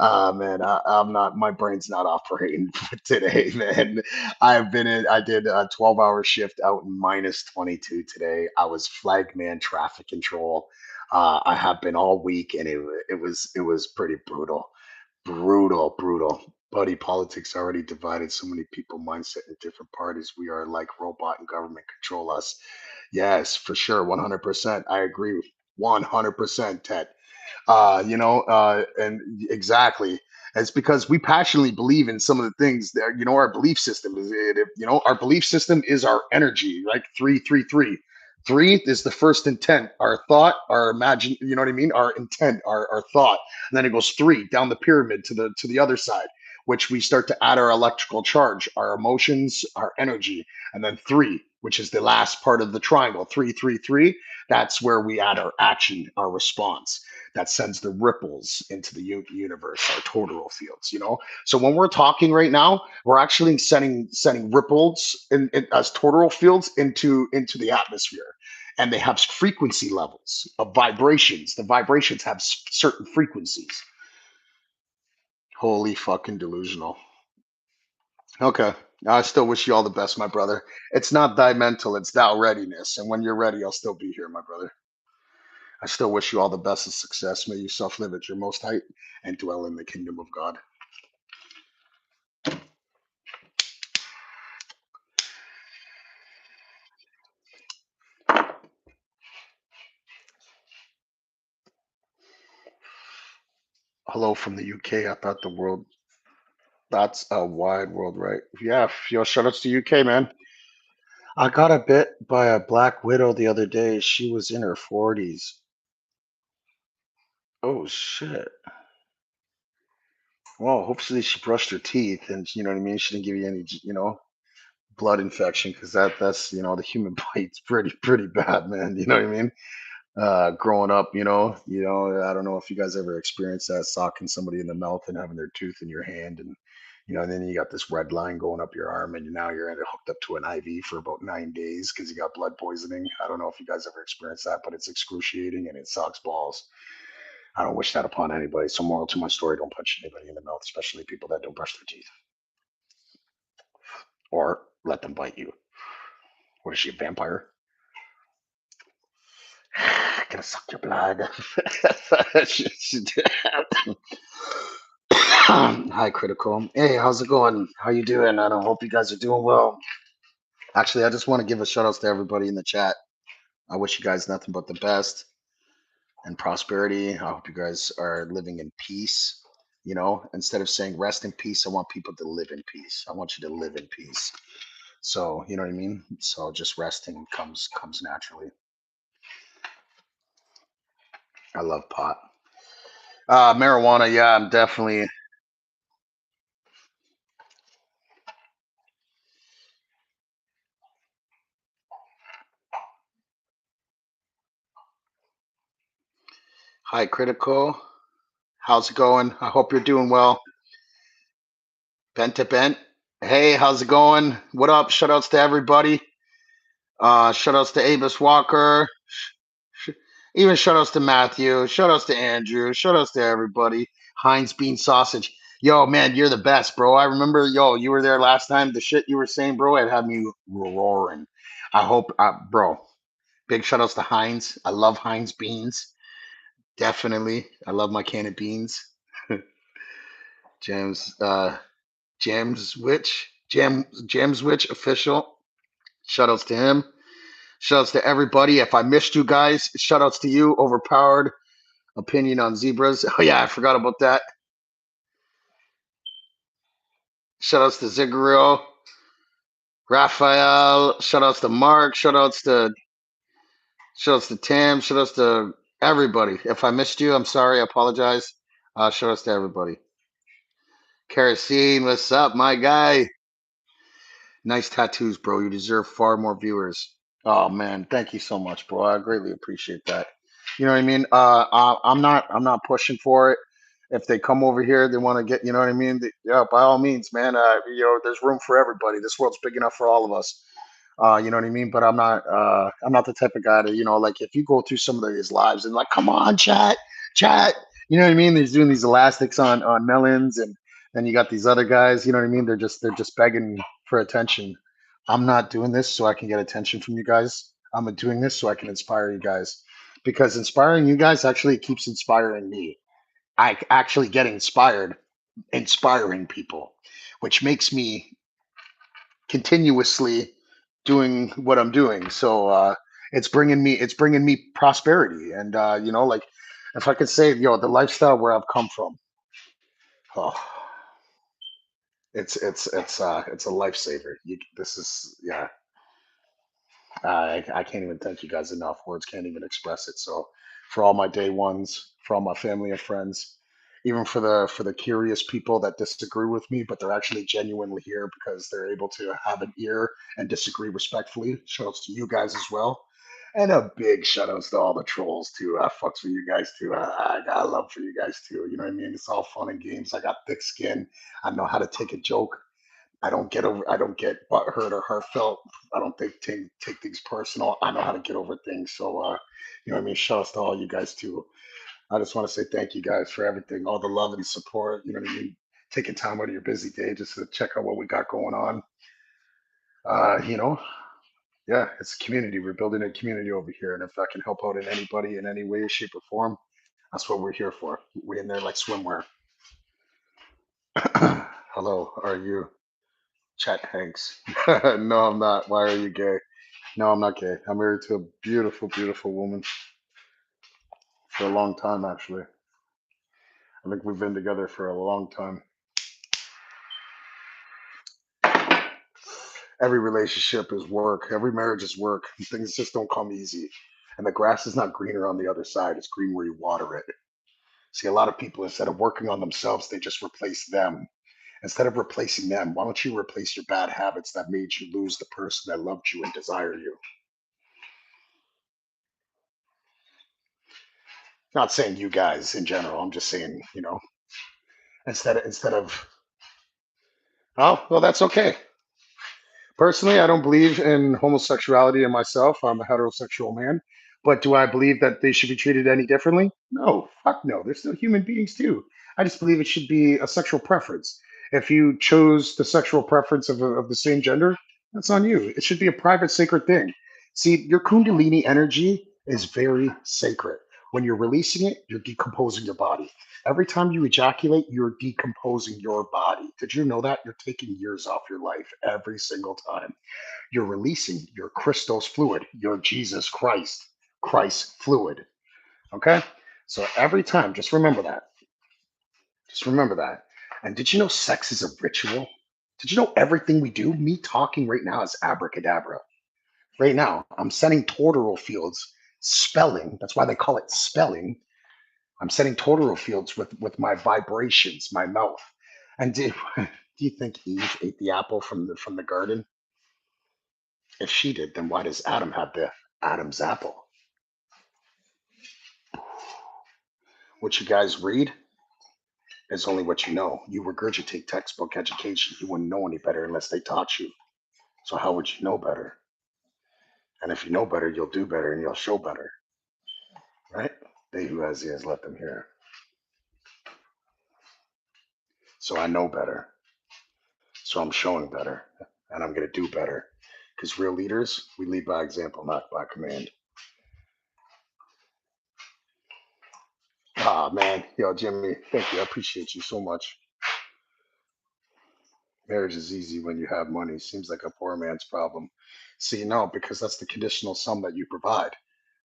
Man, I'm not. My brain's not operating today, man. I've been in. I did a 12-hour shift out in -22 today. I was flagman traffic control. I have been all week, and it was pretty brutal. Brutal, brutal. Buddy, politics already divided so many people mindset in different parties. We are like robot and government control us. Yes, for sure. 100%. I agree. 100%, Ted. And exactly. It's because we passionately believe in some of the things that, our belief system is, our belief system is our energy, like 333. Three is the first intent, our thought, our imagine, you know what I mean? Our intent, our thought. And then it goes three down the pyramid to the other side, which we start to add our electrical charge, our emotions, our energy. And then three, which is the last part of the triangle, 333. That's where we add our action, our response that sends the ripples into the universe, our toroidal fields. So when we're talking right now, we're actually sending ripples as toroidal fields into the atmosphere, and they have frequency levels of vibrations. The vibrations have certain frequencies. Holy fucking delusional. Okay. I still wish you all the best, my brother. It's not thy mental, it's thou readiness. And when you're ready, I'll still be here, my brother. I still wish you all the best of success. May yourself live at your most height and dwell in the kingdom of God. Hello from the UK. I thought the world, that's a wide world, right? Yeah, yo, shout outs to UK, man. I got a bit by a black widow the other day. She was in her 40s. Oh, shit. Well, hopefully she brushed her teeth and, you know what I mean? She didn't give you any, blood infection because that's, the human bite's pretty bad, man. You know what I mean? Growing up, I don't know if you guys ever experienced that, socking somebody in the mouth and having their tooth in your hand, and and then you got this red line going up your arm, and now you're hooked up to an IV for about 9 days because you got blood poisoning. I don't know if you guys ever experienced that, but it's excruciating and it sucks balls. I don't wish that upon anybody. So, moral to my story: don't punch anybody in the mouth, especially people that don't brush their teeth, or let them bite you. What is she, a vampire? Gonna suck your blood. Hi, Critical. Hey, how's it going? How you doing? I don't hope you guys are doing well. Actually, I just want to give a shout out to everybody in the chat. I wish you guys nothing but the best and prosperity. I hope you guys are living in peace. You know, instead of saying rest in peace, I want people to live in peace. I want you to live in peace. So, you know what I mean? So just resting comes naturally. I love pot. Marijuana, yeah, I'm definitely. Hi, Critical. How's it going? I hope you're doing well. Bent to bent. Hey, how's it going? What up? Shout outs to everybody. Shout outs to Avis Walker. Sh- Even shout outs to Matthew. Shout outs to Andrew. Shout outs to everybody. Heinz Bean Sausage. Yo, man, you're the best, bro. I remember, yo, you were there last time. The shit you were saying, bro, it had me roaring. I hope, bro, big shout outs to Heinz. I love Heinz Beans. Definitely. I love my can of beans. James, James Witch official. Shout outs to him. Shout outs to everybody. If I missed you guys, shout outs to you. Overpowered opinion on zebras. Oh yeah, I forgot about that. Shout outs to Zigaril, Raphael. Shout outs to Mark. Shout outs to Tam. Shout outs to everybody. If I missed you, I'm sorry. I apologize. Shout outs to everybody. Kerosene, what's up, my guy? Nice tattoos, bro. You deserve far more viewers. Oh man, thank you so much, bro. I greatly appreciate that. You know what I mean? I'm not pushing for it. If they come over here, they want to get, you know what I mean? Yeah, by all means, man. There's room for everybody. This world's big enough for all of us. You know what I mean? But I'm not the type of guy to, like if you go through some of his lives and like, come on, chat. You know what I mean? He's doing these elastics on melons, and then you got these other guys. You know what I mean? They're just begging for attention. I'm not doing this so I can get attention from you guys. I'm doing this so I can inspire you guys, because inspiring you guys actually keeps inspiring me. I actually get inspired inspiring people, which makes me continuously doing what I'm doing. So it's bringing me prosperity, and like if I could say, the lifestyle where I've come from, oh, it's a lifesaver. This is yeah. I can't even thank you guys enough. Words can't even express it. So, for all my day ones, for all my family and friends, even for the curious people that disagree with me, but they're actually genuinely here because they're able to have an ear and disagree respectfully. Shout outs to you guys as well. And a big shout outs to all the trolls too. I fucks with you guys too. I got love for you guys too. You know what I mean? It's all fun and games. I got thick skin. I know how to take a joke. I don't get butthurt or heartfelt. I don't take things personal. I know how to get over things. So you know what I mean? Shout out to all you guys too. I just want to say thank you guys for everything, all the love and support. You know what I mean? Taking time out of your busy day just to check out what we got going on. Uh, you know, yeah, it's a community. We're building a community over here. And if I can help out in anybody in any way, shape, or form, that's what we're here for. We're in there like swimwear. Hello, are you Chet Hanks? No, I'm not. Why are you gay? No, I'm not gay. I'm married to a beautiful, beautiful woman for a long time, actually. I think we've been together for a long time. Every relationship is work. Every marriage is work. Things just don't come easy. And the grass is not greener on the other side. It's green where you water it. See, a lot of people, instead of working on themselves, they just replace them. Instead of replacing them, why don't you replace your bad habits that made you lose the person that loved you and desired you? Not saying you guys in general. I'm just saying, instead of oh, well, that's okay. Personally, I don't believe in homosexuality in myself. I'm a heterosexual man. But do I believe that they should be treated any differently? No, fuck no. They're still human beings too. I just believe it should be a sexual preference. If you chose the sexual preference of the same gender, that's on you. It should be a private, sacred thing. See, your Kundalini energy is very sacred. When you're releasing it, you're decomposing your body. Every time you ejaculate, you're decomposing your body. Did you know that? You're taking years off your life every single time. You're releasing your Christos fluid, your Jesus Christ fluid. Okay? So every time, just remember that. Just remember that. And did you know sex is a ritual? Did you know everything we do? Me talking right now is abracadabra. Right now, I'm setting tortoral fields, spelling. That's why they call it spelling. I'm setting tortoral fields with my vibrations, my mouth. And do you think Eve ate the apple from the garden? If she did, then why does Adam have the Adam's apple? What you guys read is only what you know. You regurgitate textbook education. You wouldn't know any better unless they taught you. So how would you know better? And if you know better, you'll do better and you'll show better, right? They who has ears, let them hear. So I know better. So I'm showing better and I'm going to do better. Because real leaders, we lead by example, not by command. Ah, man. Yo, Jimmy, thank you. I appreciate you so much. Marriage is easy when you have money. Seems like a poor man's problem. See, no, because that's the conditional sum that you provide.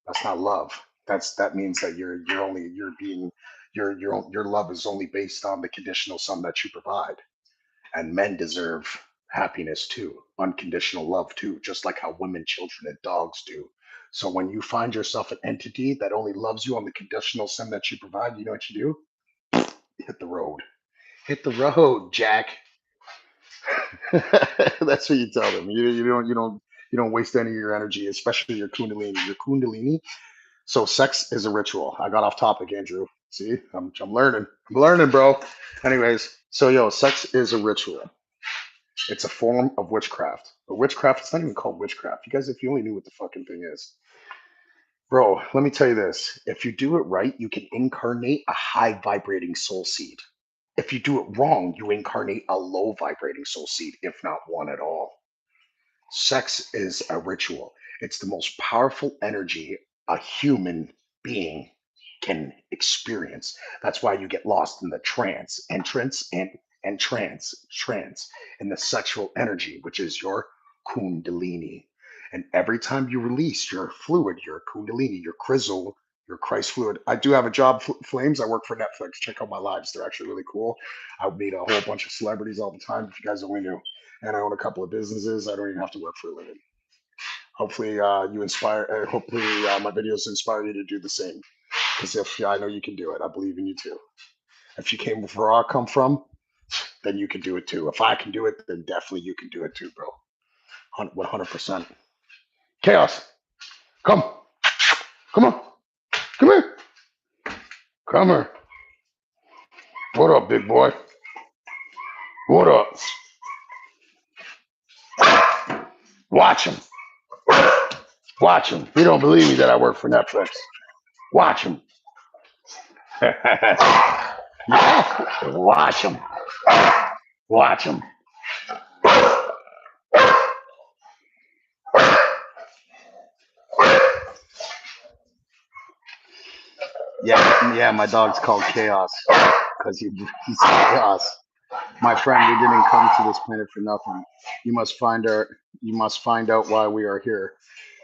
That's not love. That means that your love is only based on the conditional sum that you provide. And men deserve happiness too, unconditional love too, just like how women, children, and dogs do. So when you find yourself an entity that only loves you on the conditional sum that you provide, you know what you do? Hit the road. Hit the road, Jack. That's what you tell them. You don't waste any of your energy, especially your kundalini. Your kundalini. So sex is a ritual. I got off topic, Andrew. See, I'm learning. I'm learning, bro. Anyways, so yo, sex is a ritual. It's a form of witchcraft. But witchcraft, it's not even called witchcraft. You guys, if you only knew what the fucking thing is. Bro, let me tell you this. If you do it right, you can incarnate a high vibrating soul seed. If you do it wrong, you incarnate a low vibrating soul seed, if not one at all. Sex is a ritual. It's the most powerful energy a human being can experience. That's why you get lost in the trance in the sexual energy, which is your kundalini. And every time you release your fluid, your kundalini, your krizzle, your Christ fluid. I do have a job, Flames. I work for Netflix. Check out my lives. They're actually really cool. I meet a whole bunch of celebrities all the time. If you guys only knew, and I own a couple of businesses. I don't even have to work for a living. Hopefully, you inspire. Hopefully, my videos inspire you to do the same. Because if I know you can do it, I believe in you too. If you came where I come from, then you can do it too. If I can do it, then definitely you can do it too, bro. 100%. Chaos, come, come on, come here, come here. What up, big boy? What up? Watch him. Watch him. You don't believe me that I work for Netflix. Watch him. Yeah. Watch him. Watch him. Yeah, my dog's called Chaos because he's chaos. My friend, we didn't come to this planet for nothing. You must find out. You must find out why we are here.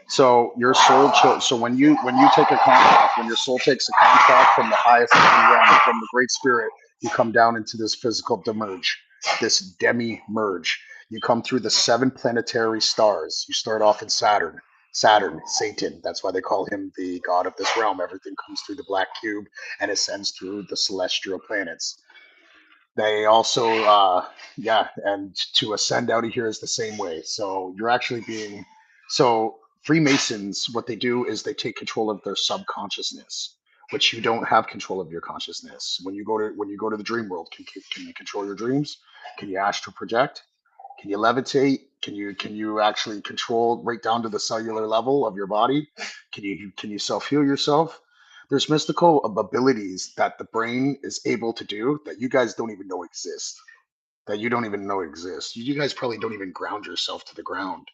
So your soul. So when you take a contract, when your soul takes a contract from the highest heaven realm, from the Great Spirit, you come down into this physical demerge, this demi merge. You come through the seven planetary stars. You start off in Saturn. Saturn, Satan. That's why they call him the god of this realm. Everything comes through the black cube and ascends through the celestial planets. They also, yeah, and to ascend out of here is the same way. So you're actually being, so Freemasons, what they do is they take control of their subconsciousness, which you don't have control of your consciousness. When you go to the dream world, can you control your dreams? Can you astral project? Can you levitate? Can you actually control right down to the cellular level of your body? Can you self heal yourself? There's mystical abilities that the brain is able to do that you guys don't even know exist. That you don't even know exist. You guys probably don't even ground yourself to the ground.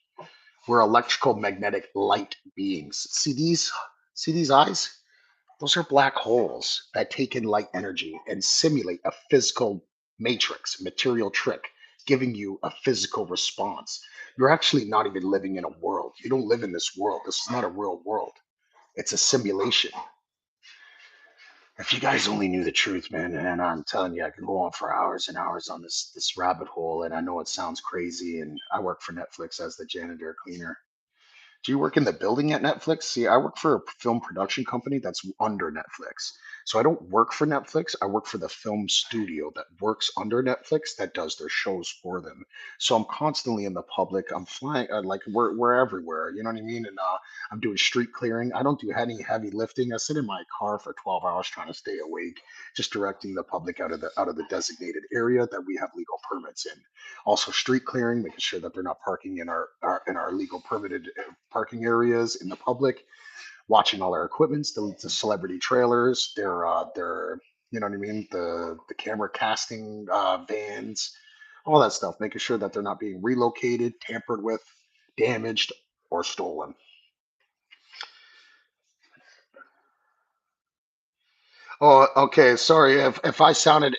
We're electrical magnetic light beings. See these eyes? Those are black holes that take in light energy and simulate a physical matrix, material trick, giving you a physical response. You're actually not even living in a world. You don't live in this world. This is not a real world. It's a simulation. If you guys only knew the truth, man, and I'm telling you, I could go on for hours and hours on this rabbit hole, and I know it sounds crazy. And I work for Netflix as the janitor cleaner. Do you work in the building at Netflix? See, I work for a film production company that's under Netflix. So I don't work for Netflix. I work for the film studio that works under Netflix that does their shows for them. So I'm constantly in the public. I'm flying, like we're everywhere. You know what I mean? And I'm doing street clearing. I don't do any heavy lifting. I sit in my car for 12 hours trying to stay awake, just directing the public out of the designated area that we have legal permits in. Also street clearing, making sure that they're not parking in our legal permitted parking areas in the public, watching all our equipments, the celebrity trailers, their you know what I mean, the camera casting vans, all that stuff, making sure that they're not being relocated, tampered with, damaged, or stolen. Oh, okay. Sorry if I sounded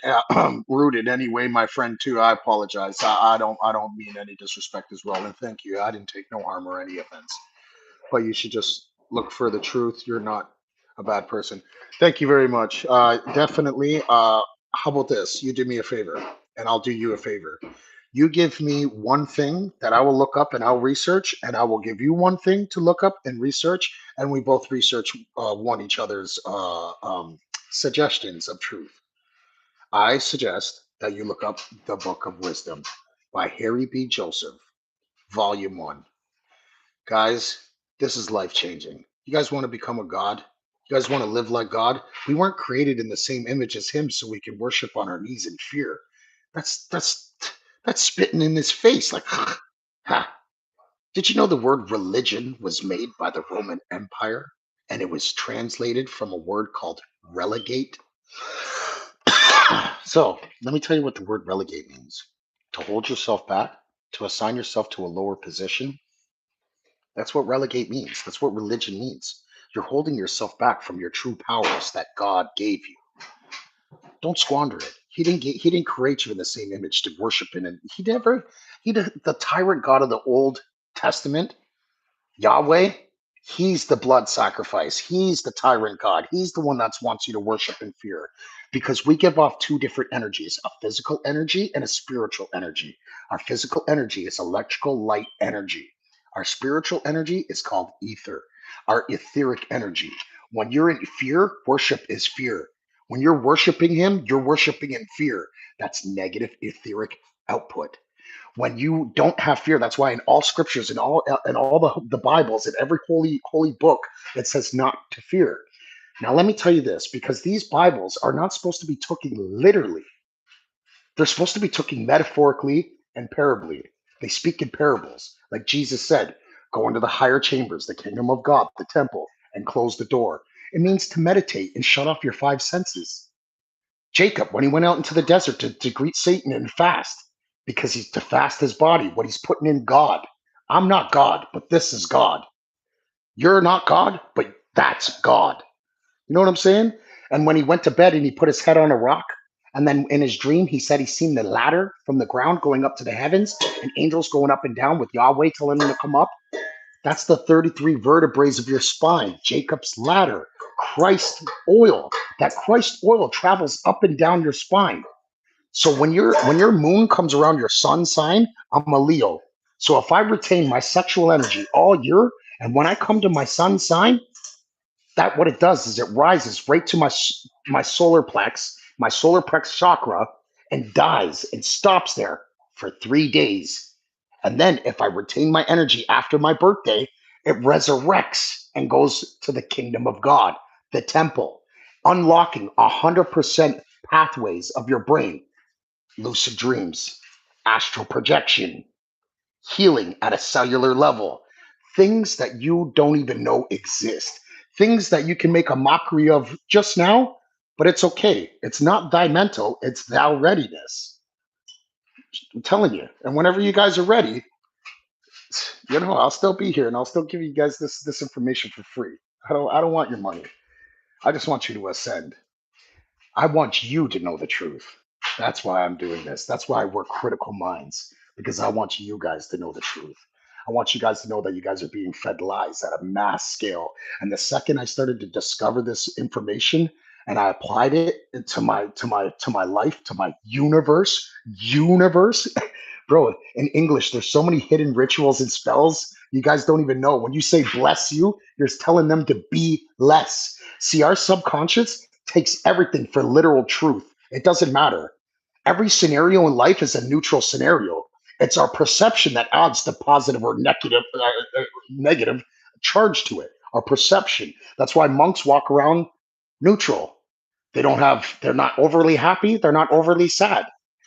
rude in any way, my friend. Too, I apologize. I don't mean any disrespect as well. And thank you. I didn't take no harm or any offense. But you should just look for the truth. You're not a bad person. Thank you very much. Definitely. How about this? You do me a favor, and I'll do you a favor. You give me one thing that I will look up and I'll research, and I will give you one thing to look up and research, and we both research one each other's suggestions of truth. I suggest that you look up the Book of Wisdom by Harry B. Joseph, Volume 1. Guys, this is life changing. You guys want to become a god? You guys want to live like God? We weren't created in the same image as him so we can worship on our knees in fear. That's spitting in his face like ha. Did you know the word religion was made by the Roman Empire and it was translated from a word called relegate? So, let me tell you what the word relegate means. To hold yourself back, to assign yourself to a lower position, that's what relegate means. That's what religion means. You're holding yourself back from your true powers that God gave you. Don't squander it. He didn't create you in the same image to worship in it. The tyrant God of the Old Testament, Yahweh, he's the blood sacrifice. He's the tyrant God. He's the one that wants you to worship in fear because we give off two different energies, a physical energy and a spiritual energy. Our physical energy is electrical light energy. Our spiritual energy is called ether, our etheric energy. When you're in fear, worship is fear. When you're worshiping him, you're worshiping in fear. That's negative etheric output. When you don't have fear, that's why in all scriptures, in all the Bibles, in every holy book, it says not to fear. Now let me tell you this, because these Bibles are not supposed to be taken literally. They're supposed to be taken metaphorically and parably. They speak in parables, like Jesus said, go into the higher chambers, the kingdom of God, the temple, and close the door. It means to meditate and shut off your five senses. Jacob, when he went out into the desert to greet Satan and fast, because he's to fast his body, what he's putting in God. I'm not God, but this is God. You're not God, but that's God. You know what I'm saying? And when he went to bed and he put his head on a rock, and then in his dream, he said he's seen the ladder from the ground going up to the heavens and angels going up and down with Yahweh telling him to come up. That's the 33 vertebrae of your spine, Jacob's ladder, Christ oil. That Christ oil travels up and down your spine. So when your moon comes around your sun sign, I'm a Leo. So if I retain my sexual energy all year, and when I come to my sun sign, that what it does is it rises right to my solar plex chakra, and dies and stops there for 3 days. And then if I retain my energy after my birthday, it resurrects and goes to the kingdom of God, the temple, unlocking 100% pathways of your brain, lucid dreams, astral projection, healing at a cellular level, things that you don't even know exist, things that you can make a mockery of just now, but it's okay. It's not thy mental, it's thou readiness. I'm telling you. And whenever you guys are ready, I'll still be here and I'll still give you guys this information for free. I don't want your money. I just want you to ascend. I want you to know the truth. That's why I'm doing this. That's why I work critical minds, because I want you guys to know the truth. I want you guys to know that you guys are being fed lies at a mass scale. And the second I started to discover this information and I applied it to my life, to my universe, bro, in English, there's so many hidden rituals and spells you guys don't even know. When you say bless you, you're telling them to be less. See, our subconscious takes everything for literal truth. It doesn't matter. Every scenario in life is a neutral scenario. It's our perception that adds the positive or negative charge to it. Our perception. That's why monks walk around neutral. They're not overly happy, they're not overly sad.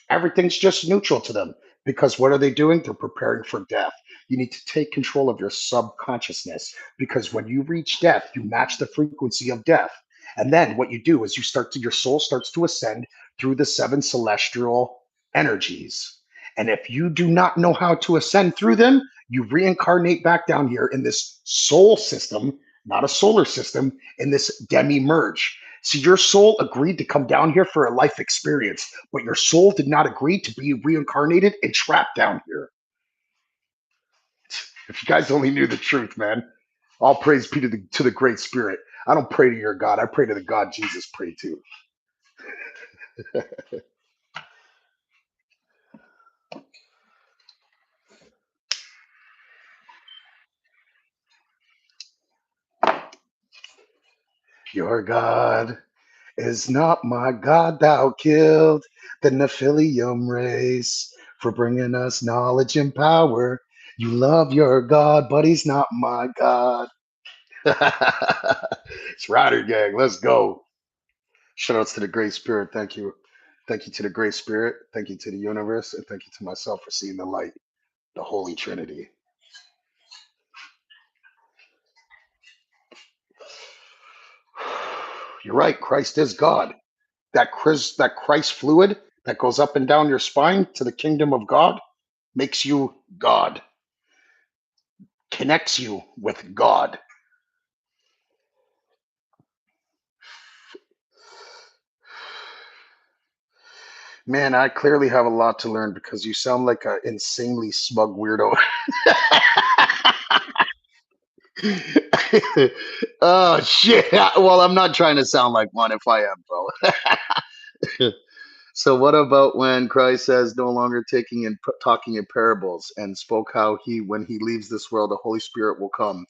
Everything's just neutral to them because what are they doing? They're preparing for death. You need to take control of your subconsciousness because when you reach death, you match the frequency of death. And then what you do is your soul starts to ascend through the seven celestial energies. And if you do not know how to ascend through them, you reincarnate back down here in this soul system, not a solar system, in this demi merge. So your soul agreed to come down here for a life experience, but your soul did not agree to be reincarnated and trapped down here. If you guys only knew the truth, man. All praise be to the Great Spirit. I don't pray to your God. I pray to the God Jesus prayed to. Your God is not my God. Thou killed the Nephilim race for bringing us knowledge and power. You love your God, but he's not my God. It's Rider Gang. Let's go. Shout outs to the Great Spirit. Thank you. Thank you to the Great Spirit. Thank you to the universe. And thank you to myself for seeing the light, the Holy Trinity. You're right. Christ is God. That Christ fluid that goes up and down your spine to the kingdom of God makes you God, connects you with God. Man, I clearly have a lot to learn because you sound like an insanely smug weirdo. Oh shit. Well, I'm not trying to sound like one if I am, bro. So what about when Christ says no longer taking and talking in parables and spoke how he when he leaves this world the Holy Spirit will come.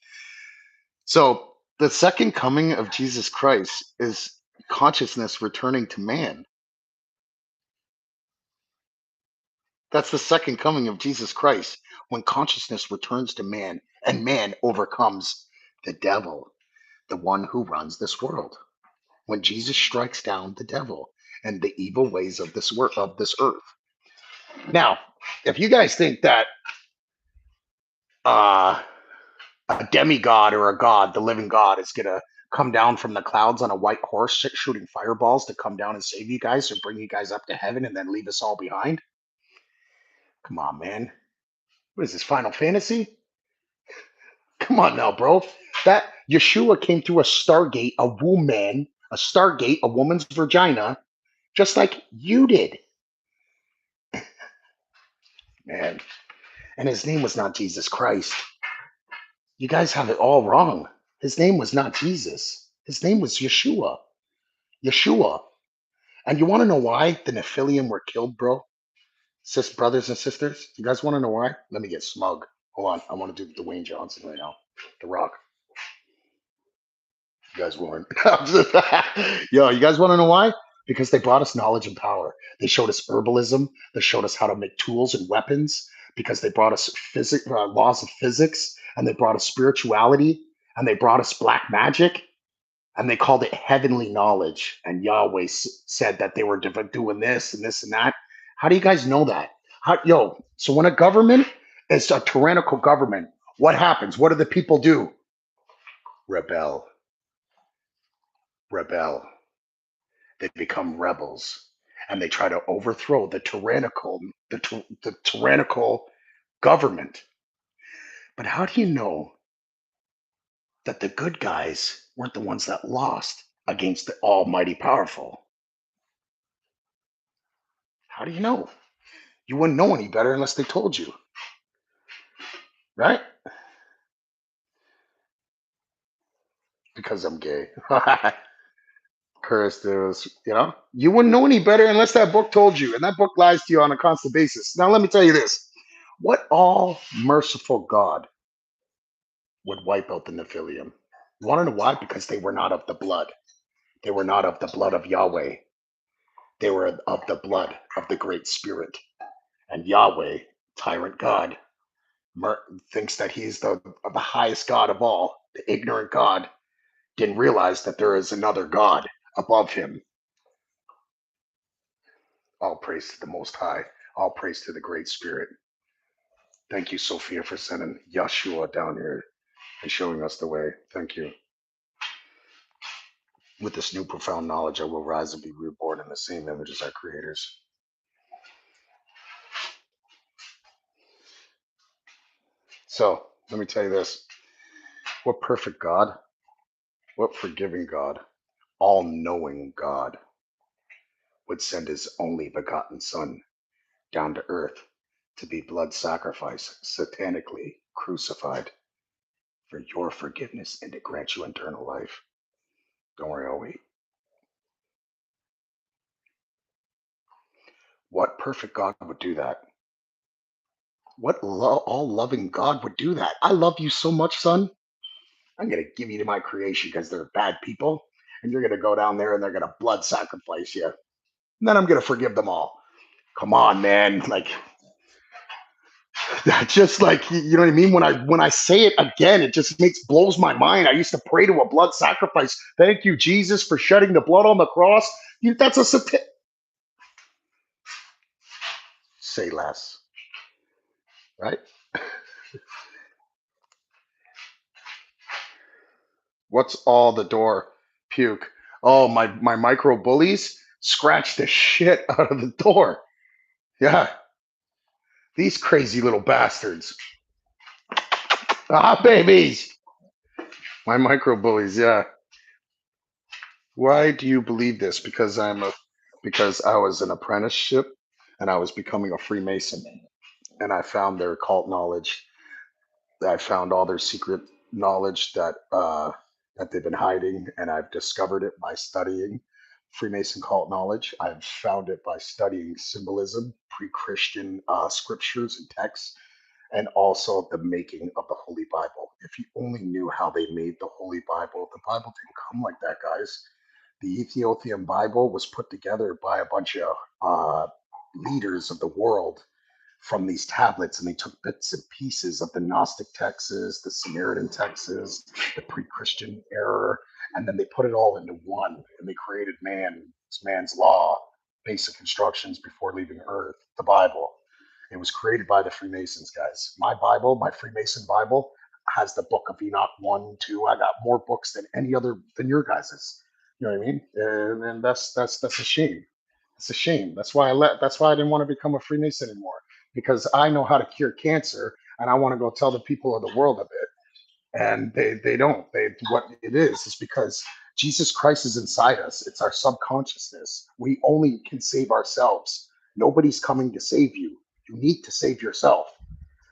So the second coming of Jesus Christ is consciousness returning to man. That's the second coming of Jesus Christ when consciousness returns to man and man overcomes the devil, the one who runs this world. When Jesus strikes down the devil and the evil ways of this earth. Now, if you guys think that uh, a demigod or a god, the living God, is gonna come down from the clouds on a white horse, shooting fireballs to come down and save you guys or bring you guys up to heaven and then leave us all behind. Come on, man. What is this, Final Fantasy? Come on now, bro. That Yeshua came through a stargate, a stargate, a woman's vagina, just like you did, man. And his name was not Jesus Christ. You guys have it all wrong. His name was not Jesus. His name was Yeshua. Yeshua. And you want to know why the Nephilim were killed, bro? Brothers and sisters, you guys want to know why? Let me get smug. Hold on, I want to do Dwayne Johnson right now. The Rock. You guys weren't. Yo, you guys want to know why? Because they brought us knowledge and power. They showed us herbalism. They showed us how to make tools and weapons. Because they brought us laws of physics, and they brought us spirituality, and they brought us black magic, and they called it heavenly knowledge. And Yahweh said that they were doing this and this and that. How do you guys know that? So when a government is a tyrannical government, what happens? What do the people do? Rebel, rebel. They become rebels, and they try to overthrow the tyrannical government. But how do you know that the good guys weren't the ones that lost? against the Almighty Powerful. How do you know? You wouldn't know any better unless they told you, right? Because I'm gay. Curse, you wouldn't know any better unless that book told you, and that book lies to you on a constant basis. Now, let me tell you this: what all merciful God would wipe out the Nephilim? You want to know why? Because they were not of the blood. They were not of the blood of Yahweh. They were of the blood of the Great Spirit. And Yahweh, tyrant God, thinks that he's the highest God of all. The ignorant God didn't realize that there is another God above him. All praise to the Most High. All praise to the Great Spirit. Thank you, Sophia, for sending Yeshua down here and showing us the way. Thank you. With this new profound knowledge, I will rise and be reborn in the same image as our creators. So, let me tell you this. What perfect God, what forgiving God, all knowing God would send his only begotten Son down to earth to be blood sacrifice, satanically crucified for your forgiveness and to grant you eternal life. Don't worry, I'll wait. What perfect God would do that? What all loving God would do that? I love you so much, son. I'm going to give you to my creation because they're bad people. And you're going to go down there and they're going to blood sacrifice you. And then I'm going to forgive them all. Come on, man. Like, that just like, you know what I mean? When I say it again, it just blows my mind. I used to pray to a blood sacrifice. Thank you, Jesus, for shedding the blood on the cross. That's a say less, right? What's all the door? Puke. Oh, my micro bullies scratched the shit out of the door. Yeah, these crazy little bastards. Ah, babies. My micro bullies. Yeah. Why do you believe this? Because I was an apprenticeship and I was becoming a Freemason, and I found their cult knowledge. I found all their secret knowledge that they've been hiding, and I've discovered it by studying Freemason cult knowledge. I've found it by studying symbolism, pre-Christian scriptures and texts, and also the making of the Holy Bible. If you only knew how they made the Bible didn't come like that, guys. The Ethiopian Bible was put together by a bunch of leaders of the world from these tablets, and they took bits and pieces of the Gnostic texts, the Samaritan texts, the pre-Christian era, and then they put it all into one, and they created man's law, basic instructions before leaving Earth, the Bible. It was created by the Freemasons, guys. My Bible, my Freemason Bible, has the Book of Enoch 1, 2. I got more books than any other than your guys's. You know what I mean? And that's a shame. It's a shame. That's why I didn't want to become a Freemason anymore, because I know how to cure cancer, and I want to go tell the people of the world of it. And they don't. What it is because Jesus Christ is inside us. It's our subconsciousness. We only can save ourselves. Nobody's coming to save you. You need to save yourself.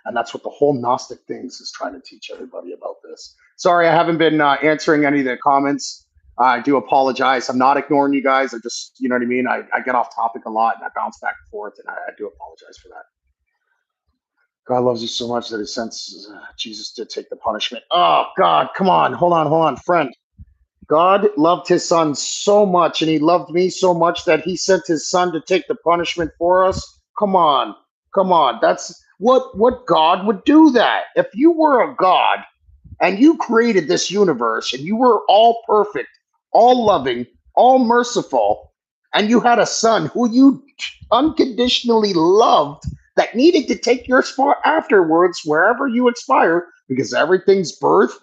And that's what the whole Gnostic things is trying to teach everybody about this. Sorry, I haven't been answering any of the comments. I do apologize. I'm not ignoring you guys. I just, you know what I mean? I get off topic a lot and I bounce back and forth, and I do apologize for that. God loves you so much that he sent Jesus to take the punishment. Oh, God, come on. Hold on, friend. God loved his son so much, and he loved me so much that he sent his son to take the punishment for us. Come on. Come on. That's what God would do that. If you were a God and you created this universe and you were all perfect, all loving, all merciful, and you had a son who you unconditionally loved that needed to take your spot afterwards wherever you expire, because everything's birth,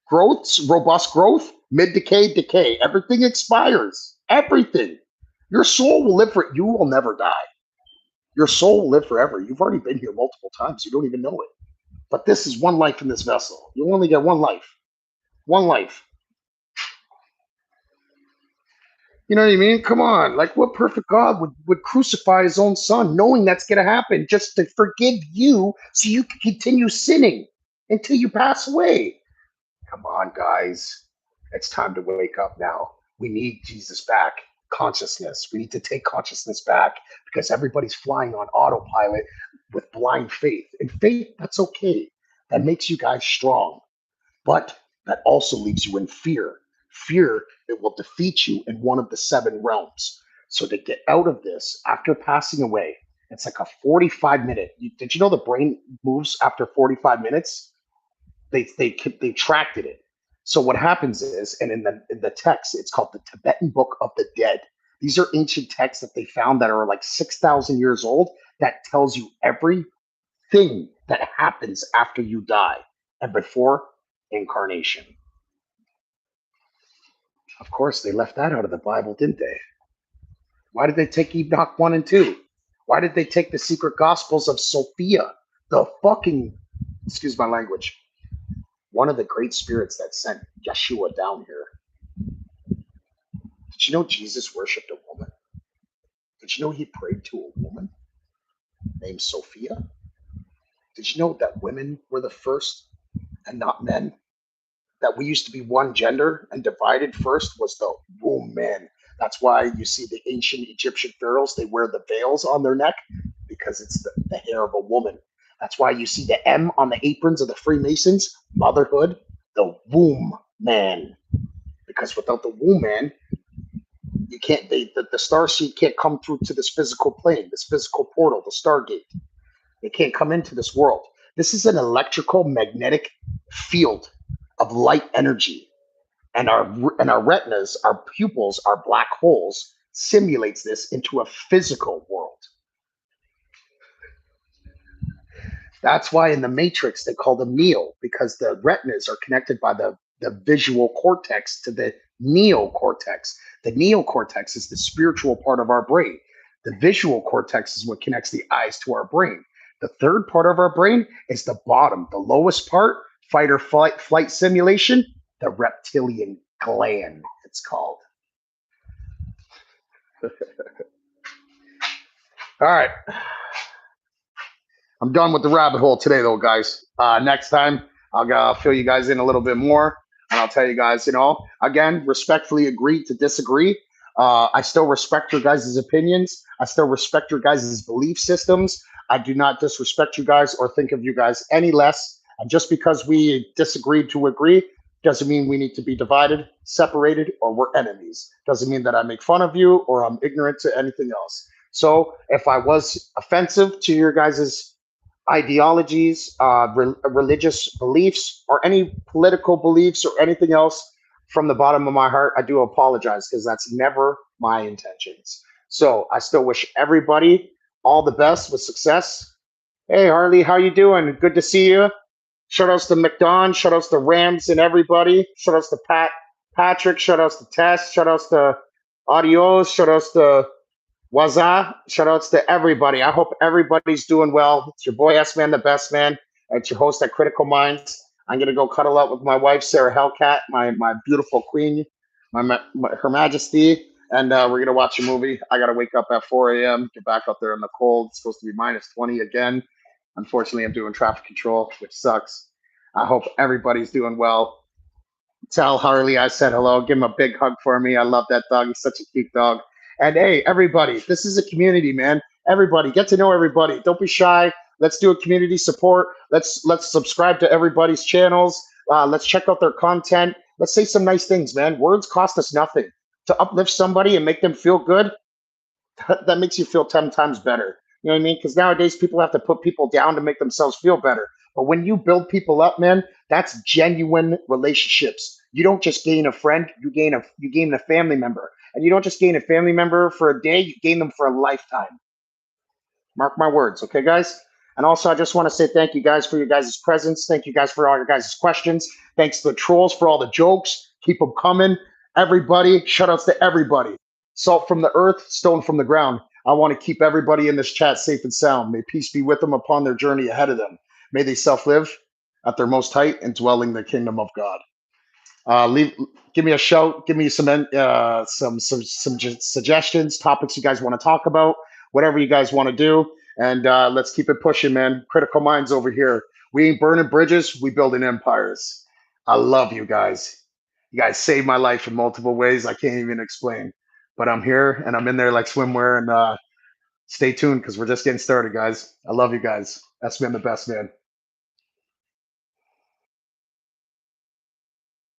growth, robust growth, mid decay, decay. Everything expires. Everything. Your soul will live for you will never die. Your soul will live forever. You've already been here multiple times. You don't even know it. But this is one life in this vessel. You only get one life. One life. You know what I mean? Come on. Like, what perfect God would crucify his own son, knowing that's going to happen just to forgive you so you can continue sinning until you pass away? Come on, guys. It's time to wake up now. We need Jesus back. Consciousness. We need to take consciousness back because everybody's flying on autopilot with blind faith. And faith, that's okay. That makes you guys strong. But that also leaves you in fear. Fear that will defeat you in one of the seven realms. So to get out of this after passing away, it's like a 45-minute. Did you know the brain moves after 45 minutes? They tracked it. So what happens is, and in the text, it's called the Tibetan Book of the Dead. These are ancient texts that they found that are like 6,000 years old that tells you everything that happens after you die and before incarnation. Of course, they left that out of the Bible, didn't they? Why did they take Enoch 1 and 2? Why did they take the secret gospels of Sophia? The fucking, excuse my language, one of the great spirits that sent Yeshua down here. Did you know Jesus worshipped a woman? Did you know he prayed to a woman named Sophia? Did you know that women were the first and not men? That we used to be one gender and divided first was the womb man. That's why you see the ancient Egyptian pharaohs, they wear the veils on their neck because it's the hair of a woman. That's why you see the M on the aprons of the Freemasons, motherhood, the womb man. Because without the womb man, you can't, the star seed can't come through to this physical plane, this physical portal, the stargate. They can't come into this world. This is an electrical magnetic field of light energy. And our retinas, our pupils, our black holes simulates this into a physical world. That's why in the Matrix they call them Neo, because the retinas are connected by the visual cortex to the neocortex. The neocortex is the spiritual part of our brain. The visual cortex is what connects the eyes to our brain. The third part of our brain is the bottom, the lowest part, fight or flight simulation, the reptilian gland, it's called. All right. I'm done with the rabbit hole today, though, guys. Next time, I'll fill you guys in a little bit more, and I'll tell you guys, again, respectfully agree to disagree. I still respect your guys' opinions. I still respect your guys' belief systems. I do not disrespect you guys or think of you guys any less. And just because we disagreed to agree doesn't mean we need to be divided, separated, or we're enemies. Doesn't mean that I make fun of you or I'm ignorant to anything else. So if I was offensive to your guys' ideologies, religious beliefs, or any political beliefs or anything else, from the bottom of my heart, I do apologize because that's never my intentions. So I still wish everybody all the best with success. Hey, Harley, how you doing? Good to see you. Shout outs to McDon, shout outs to Rams and everybody. Shout outs to Patrick, shout outs to Tess, shout outs to Adios, shout outs to Waza, shout outs to everybody. I hope everybody's doing well. It's your boy S Man, the best man. It's your host at Critical Minds. I'm gonna go cuddle up with my wife, Sarah Hellcat, my beautiful queen, Her Majesty, and we're gonna watch a movie. I gotta wake up at 4 a.m. Get back up there in the cold. It's supposed to be minus 20 again. Unfortunately, I'm doing traffic control, which sucks. I hope everybody's doing well. Tell Harley I said hello. Give him a big hug for me. I love that dog. He's such a cute dog. And hey, everybody, this is a community, man. Everybody, get to know everybody. Don't be shy. Let's do a community support. Let's subscribe to everybody's channels. Let's check out their content. Let's say some nice things, man. Words cost us nothing. To uplift somebody and make them feel good, that makes you feel 10 times better. You know what I mean? Because nowadays people have to put people down to make themselves feel better. But when you build people up, man, that's genuine relationships. You don't just gain a friend, you gain a family member. And you don't just gain a family member for a day, you gain them for a lifetime. Mark my words, okay, guys? And also, I just want to say thank you guys for your guys' presence. Thank you guys for all your guys' questions. Thanks to the trolls for all the jokes. Keep them coming. Everybody, shout outs to everybody. Salt from the earth, stone from the ground. I want to keep everybody in this chat safe and sound. May peace be with them upon their journey ahead of them. May they self live at their most height and dwell in the kingdom of God. Leave, give me a shout. Give me suggestions, topics you guys want to talk about, whatever you guys want to do, and let's keep it pushing, man. Critical minds over here. We ain't burning bridges. We building empires. I love you guys. You guys saved my life in multiple ways I can't even explain. But I'm here and I'm in there like swimwear. And stay tuned because we're just getting started, guys. I love you guys. That's been the best, man.